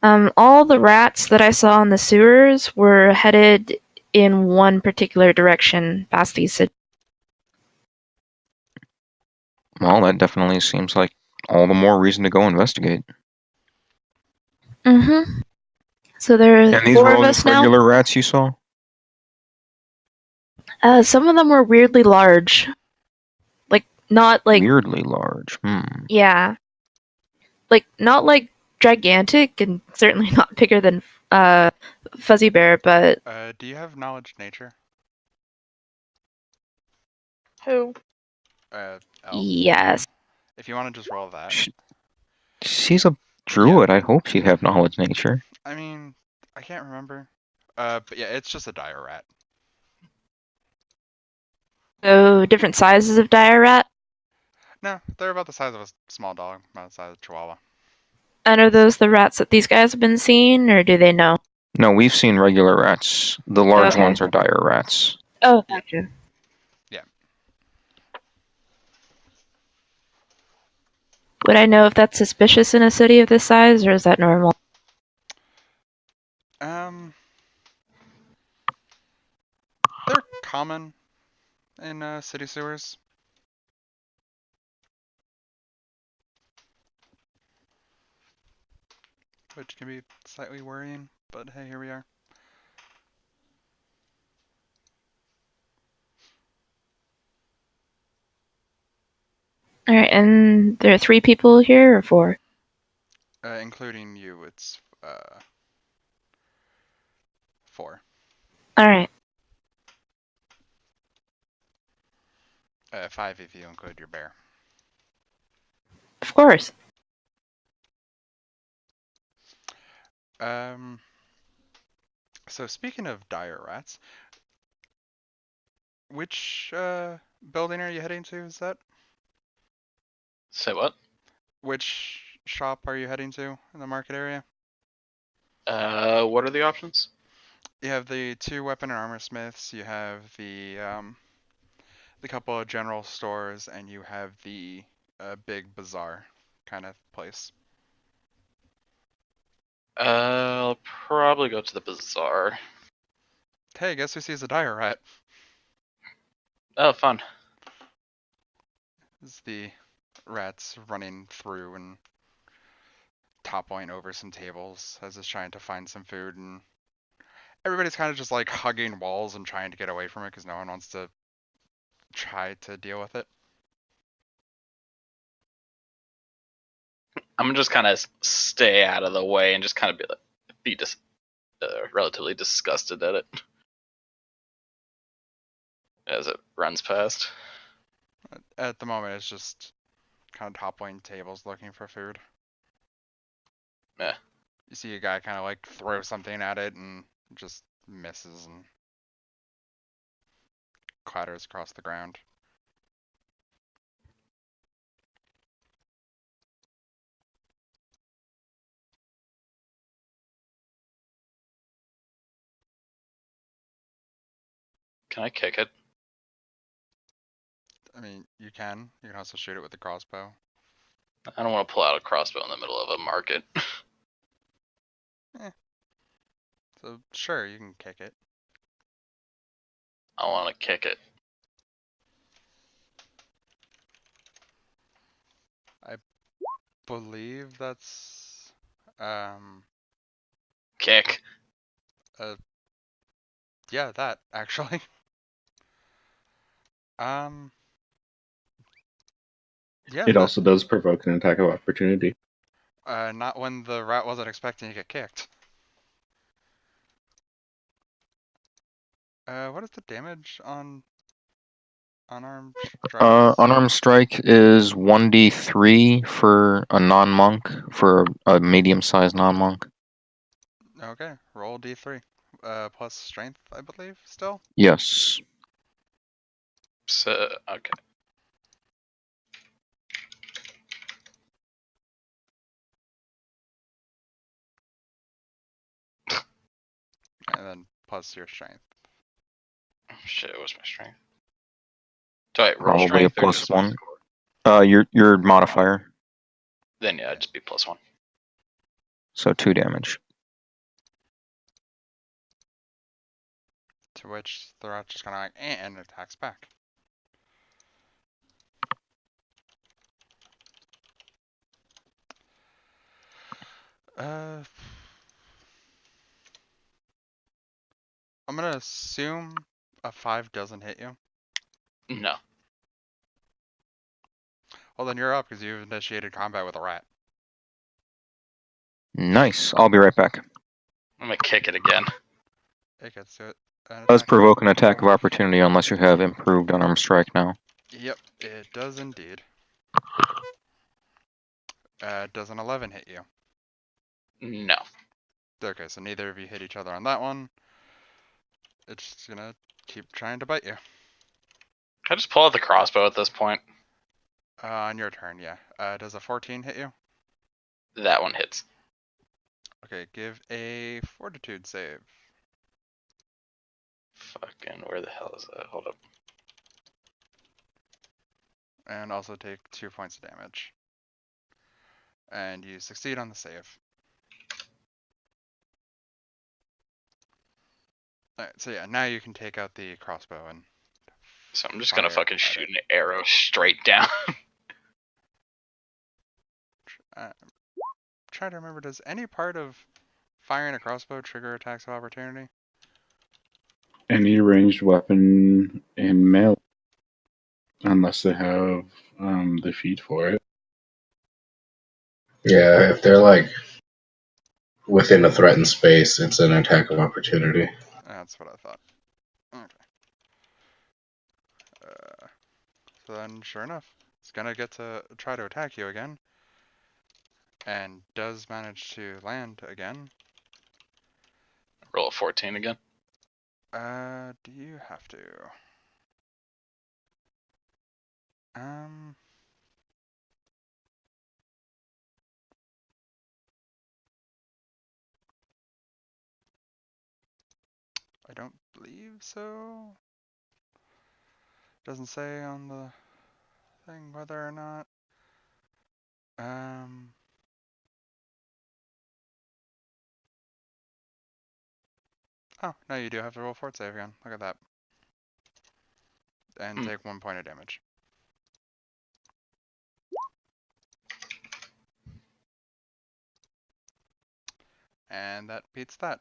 All the rats that I saw in the sewers were headed in one particular direction, past these. Well, that definitely seems like all the more reason to go investigate. Mm-hmm. So there are And these 4 were of all us just now. regular rats you saw? Some of them were weirdly large. Not like... Weirdly large. Yeah. Not like gigantic, and certainly not bigger than Fuzzybear, but... Do you have knowledge nature? Who? Elle? Yes. If you want to just roll that. She's a druid. I hope she'd have knowledge nature. I mean, I can't remember. But yeah, it's just a dire rat. So, different sizes of dire rat? No, they're about the size of a small dog, about the size of a chihuahua. And are those the rats that these guys have been seeing, or do they know? No, we've seen regular rats. The large Okay. ones are dire rats. Oh, gotcha. Yeah. Would I know if that's suspicious in a city of this size, or is that normal? They're common in city sewers. Which can be slightly worrying, but hey, here we are. Alright, and there are 3 people here, or 4? Including you, it's 4. Alright. 5 if you include your bear. Of course. So speaking of dire rats, which building are you heading to? Is that? Say what? Which shop are you heading to in the market area? What are the options? You have the 2 weapon and armor smiths. You have the couple of general stores, and you have the big bazaar kind of place. I'll probably go to the bazaar. Hey, guess who sees a dire rat? Oh, fun. It's the rats running through and toppling over some tables as it's trying to find some food, and everybody's kind of just like hugging walls and trying to get away from it because no one wants to try to deal with it. I'm gonna just kind of stay out of the way and just kind of be relatively disgusted at it as it runs past. At the moment, it's just kind of toppling tables looking for food. Yeah. You see a guy kind of like throw something at it and just misses and clatters across the ground. Can I kick it? I mean, you can. You can also shoot it with the crossbow. I don't want to pull out a crossbow in the middle of a market. So sure, you can kick it. I want to kick it. I believe that's Kick. yeah, that actually. Yeah, It also does provoke an attack of opportunity. not when the rat wasn't expecting to get kicked. What is the damage on unarmed strikes? Unarmed strike is 1d3 for a non-monk, for a medium-sized non-monk. Okay, roll d3. Plus strength, I believe, still? Yes. So, okay. And then plus your strength. Shit, what's my strength? Do I roll Probably a strength or plus just 1. Your modifier. Then yeah, it'd just be +1. So 2 damage. To which the rat's just kind of like, and attacks back. I'm gonna assume a 5 doesn't hit you. No. Well, then you're up because you've initiated combat with a rat. Nice. I'll be right back. I'm gonna kick it again. It gets to it. Does provoke an attack of opportunity unless you have improved unarmed strike now. Yep, it does indeed. Does an 11 hit you? No. Okay, so neither of you hit each other on that one. It's just gonna keep trying to bite you. Can I just pull out the crossbow at this point? On your turn, yeah. Does a 14 hit you? That one hits. Okay, give a fortitude save. Fucking, where the hell is that? Hold up. And also take 2 points of damage. And you succeed on the save. Alright, so yeah, now you can take out the crossbow and... So I'm just gonna fire fucking at shoot it. an arrow straight down. Try to remember, does any part of firing a crossbow trigger attacks of opportunity? Any ranged weapon in melee, unless they have the feat for it. Yeah, if they're like within a threatened space, it's an attack of opportunity. That's what I thought. Okay. So then, sure enough, it's gonna get to try to attack you again. And does manage to land again. Roll a 14 again. Do you have to? I don't believe so. Doesn't say on the thing whether or not. Oh, no, you do have to roll fort save again. Look at that. And take 1 point of damage. And that beats that.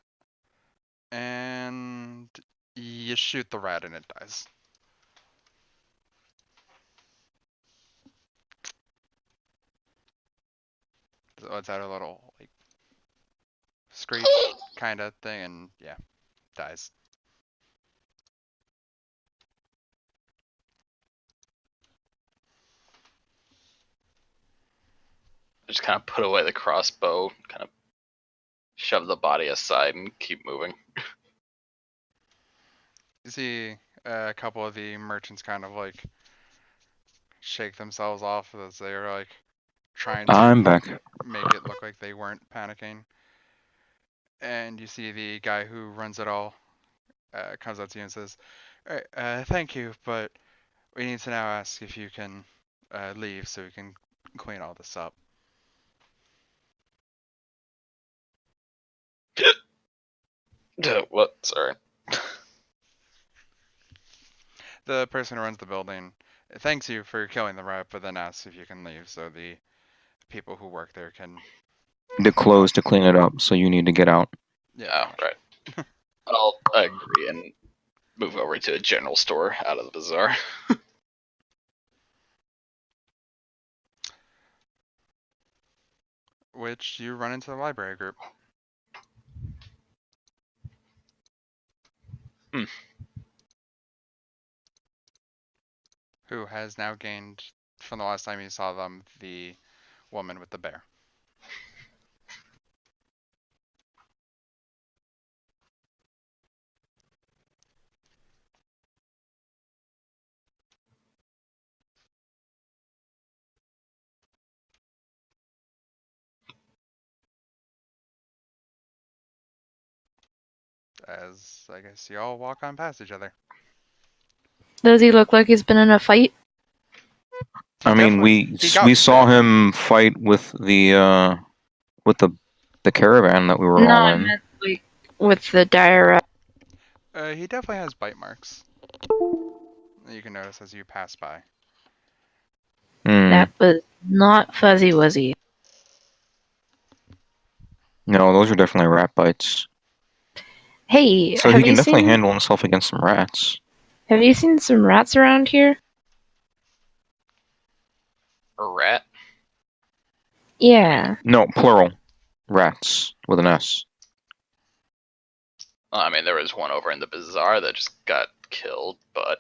And you shoot the rat and it dies. So it's out a little like screech kind of thing, and yeah, dies. Just kind of put away the crossbow, kind of shove the body aside and keep moving. You see a couple of the merchants kind of like shake themselves off as they were like trying to I'm back. make it look like they weren't panicking. And you see the guy who runs it all comes up to you and says, "Alright, thank you, but we need to now ask if you can leave so we can clean all this up." What? Sorry. The person who runs the building thanks you for killing the rat, but then asks if you can leave so the people who work there can... The clothes to clean it up, so you need to get out. Yeah. Oh, right. I'll agree and move over to a general store out of the bazaar. Which you run into the library group. Who has now gained, from the last time you saw them, the woman with the bear. As I guess you all walk on past each other. Does he look like he's been in a fight? I mean, we saw him fight with the caravan that we were No, all I in. meant like with the dire rat. He definitely has bite marks. You can notice as you pass by. That was not Fuzzy Wuzzy. No, those are definitely rat bites. Hey, So have he can you definitely seen handle himself against some rats. have you seen some rats around here? A rat? Yeah. No, plural. Rats with an S. Well, I mean, there was one over in the bazaar that just got killed, but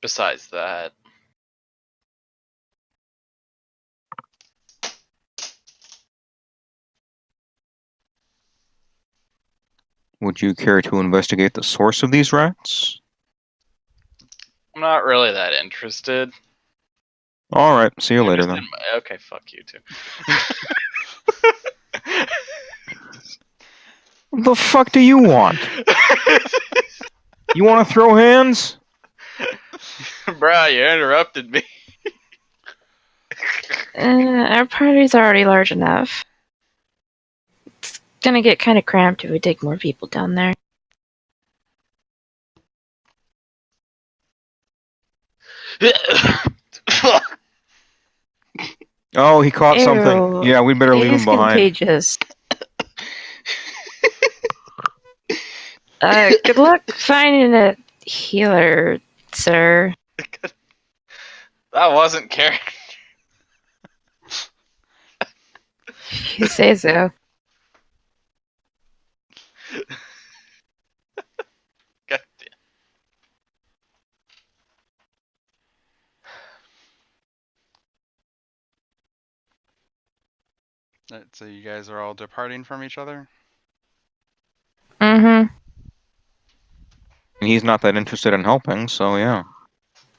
besides that, Would you care to investigate the source of these rats? I'm not really that interested. Alright, see you I'm later just then. in my- okay, fuck you too. What the fuck do you want? You want to throw hands? Bruh, you interrupted me. Our party's already large enough. It's gonna get kind of cramped if we take more people down there. Oh, he caught something. Ew. Yeah, we better It leave him is behind. contagious. Good luck finding a healer, sir. That wasn't Karen. You say so. God damn. Alright, so you guys are all departing from each other? Mm-hmm. He's not that interested in helping, so yeah.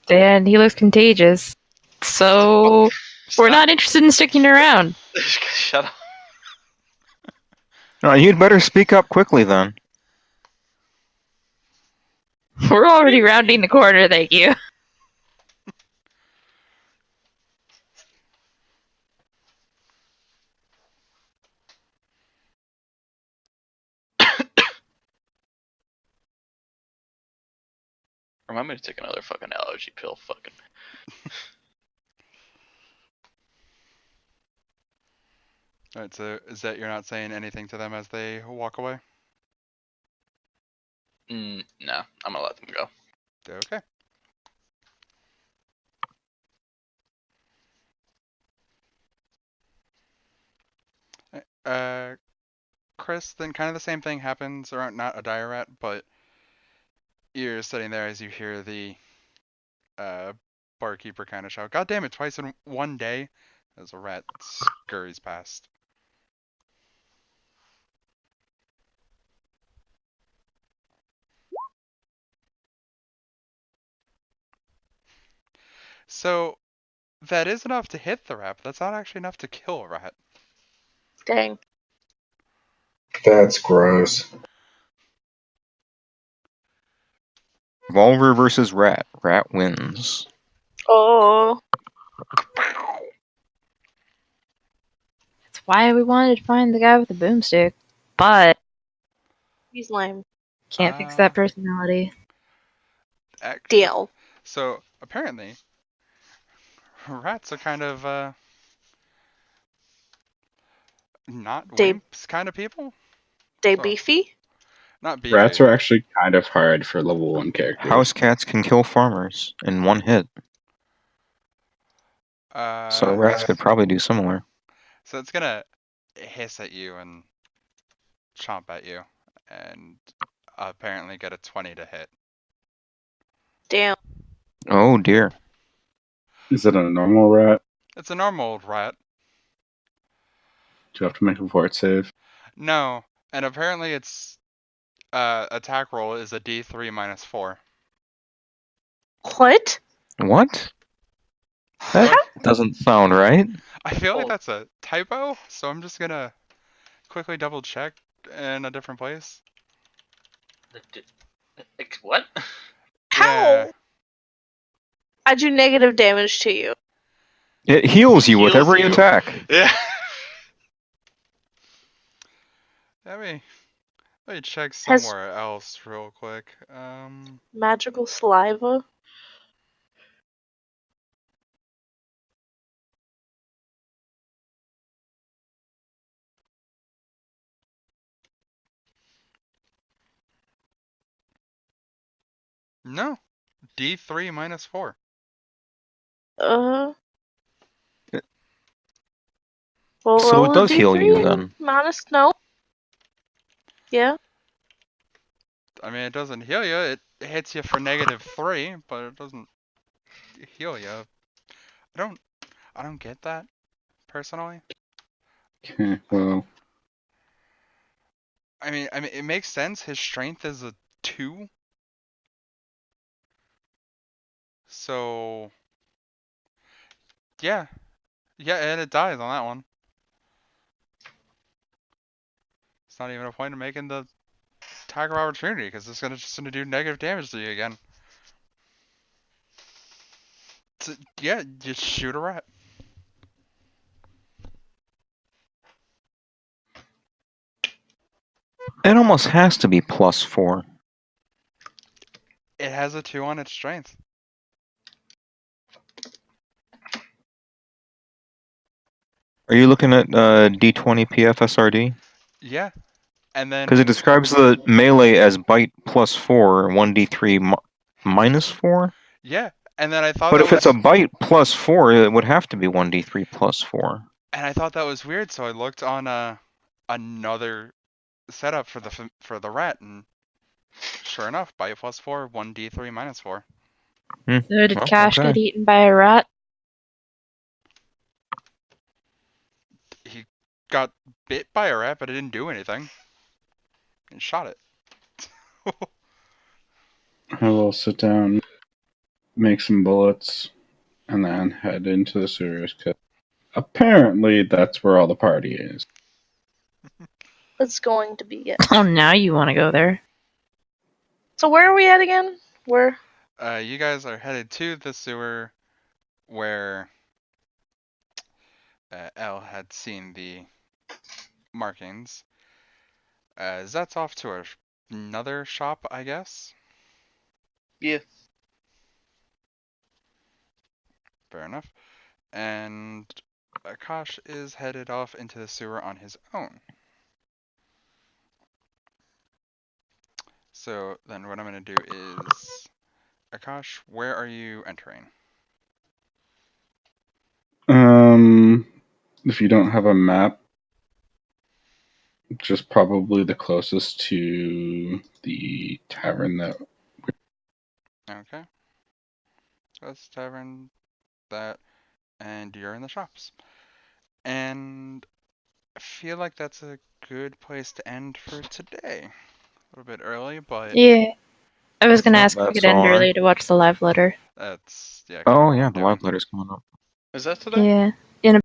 And he looks contagious. So we're not interested in sticking around. Shut up. Alright, you'd better speak up quickly then. We're already rounding the corner, thank you. Remind me to take another fucking allergy pill, fucking. Alright, so is that you're not saying anything to them as they walk away? No, I'm gonna let them go. Okay. Chris, then kind of the same thing happens, or not a dire rat, but you're sitting there as you hear the barkeeper kind of shout, "God damn it, twice in one day," as a rat scurries past. So, that is enough to hit the rat, but that's not actually enough to kill a rat. Dang. That's gross. Revolver versus rat. Rat wins. Oh. That's why we wanted to find the guy with the boomstick. But He's lame. can't fix that personality. Deal. So, apparently, rats are kind of, not They- wimps kind of people? They So- beefy? Not beefy. Rats are actually kind of hard for level 1 characters. House cats can kill farmers in one hit, so rats could probably do similar. So it's gonna hiss at you and chomp at you, and apparently get a 20 to hit. Damn. Oh dear. Is it a normal rat? It's a normal rat. Do you have to make a fort save? No, and apparently its attack roll is a D3 minus 4. What? What? That doesn't sound right. I feel like Oh. that's a typo, so I'm just gonna quickly double check in a different place. What? How? Yeah. I do negative damage to you. It heals you with Heals every you. attack. Yeah. Let me check Has- somewhere else real quick. Magical saliva? No. D3 minus 4. Well, So roll it a does heal D3 you then. Minus no. Yeah. I mean, it doesn't heal you. It hits you for -3, but it doesn't heal you. I don't get that personally. Okay, well, I mean, it makes sense. His strength is a 2. So, yeah. Yeah, and it dies on that one. It's not even a point of making the attack of opportunity, because it's just gonna do negative damage to you again. So, yeah, just shoot a rat. It almost has to be +4. It has a 2 on its strength. Are you looking at D20 PFSRD? Yeah. And then Because it describes the melee as bite +4, 1d3 -4. yeah, and then I thought But that if it's was a bite +4, it would have to be 1d3 +4. and I thought that was weird, so I looked on another setup for the rat, and sure enough, bite +4, 1d3 -4. So did Well, Cash okay. get eaten by a rat? He got bit by a rat, but it didn't do anything. And shot it. I will sit down, make some bullets, and then head into the sewers, because apparently that's where all the party is. It's going to be, yes. Oh, now you want to go there. So where are we at again? Where? You guys are headed to the sewer where Elle had seen the markings. That's off to another shop, I guess. Yeah. Fair enough. And Akaash is headed off into the sewer on his own. So then what I'm going to do is, Akaash, where are you entering? If you don't have a map, just probably the closest to the tavern that. Okay. That's tavern, that, and you're in the shops. And I feel like that's a good place to end for today. A little bit early, but Yeah. I was gonna Not ask if we bad could so end far. early to watch the live letter. that's, yeah. Oh kinda what yeah, I'm the doing. live letter's coming up. Is that today? Yeah.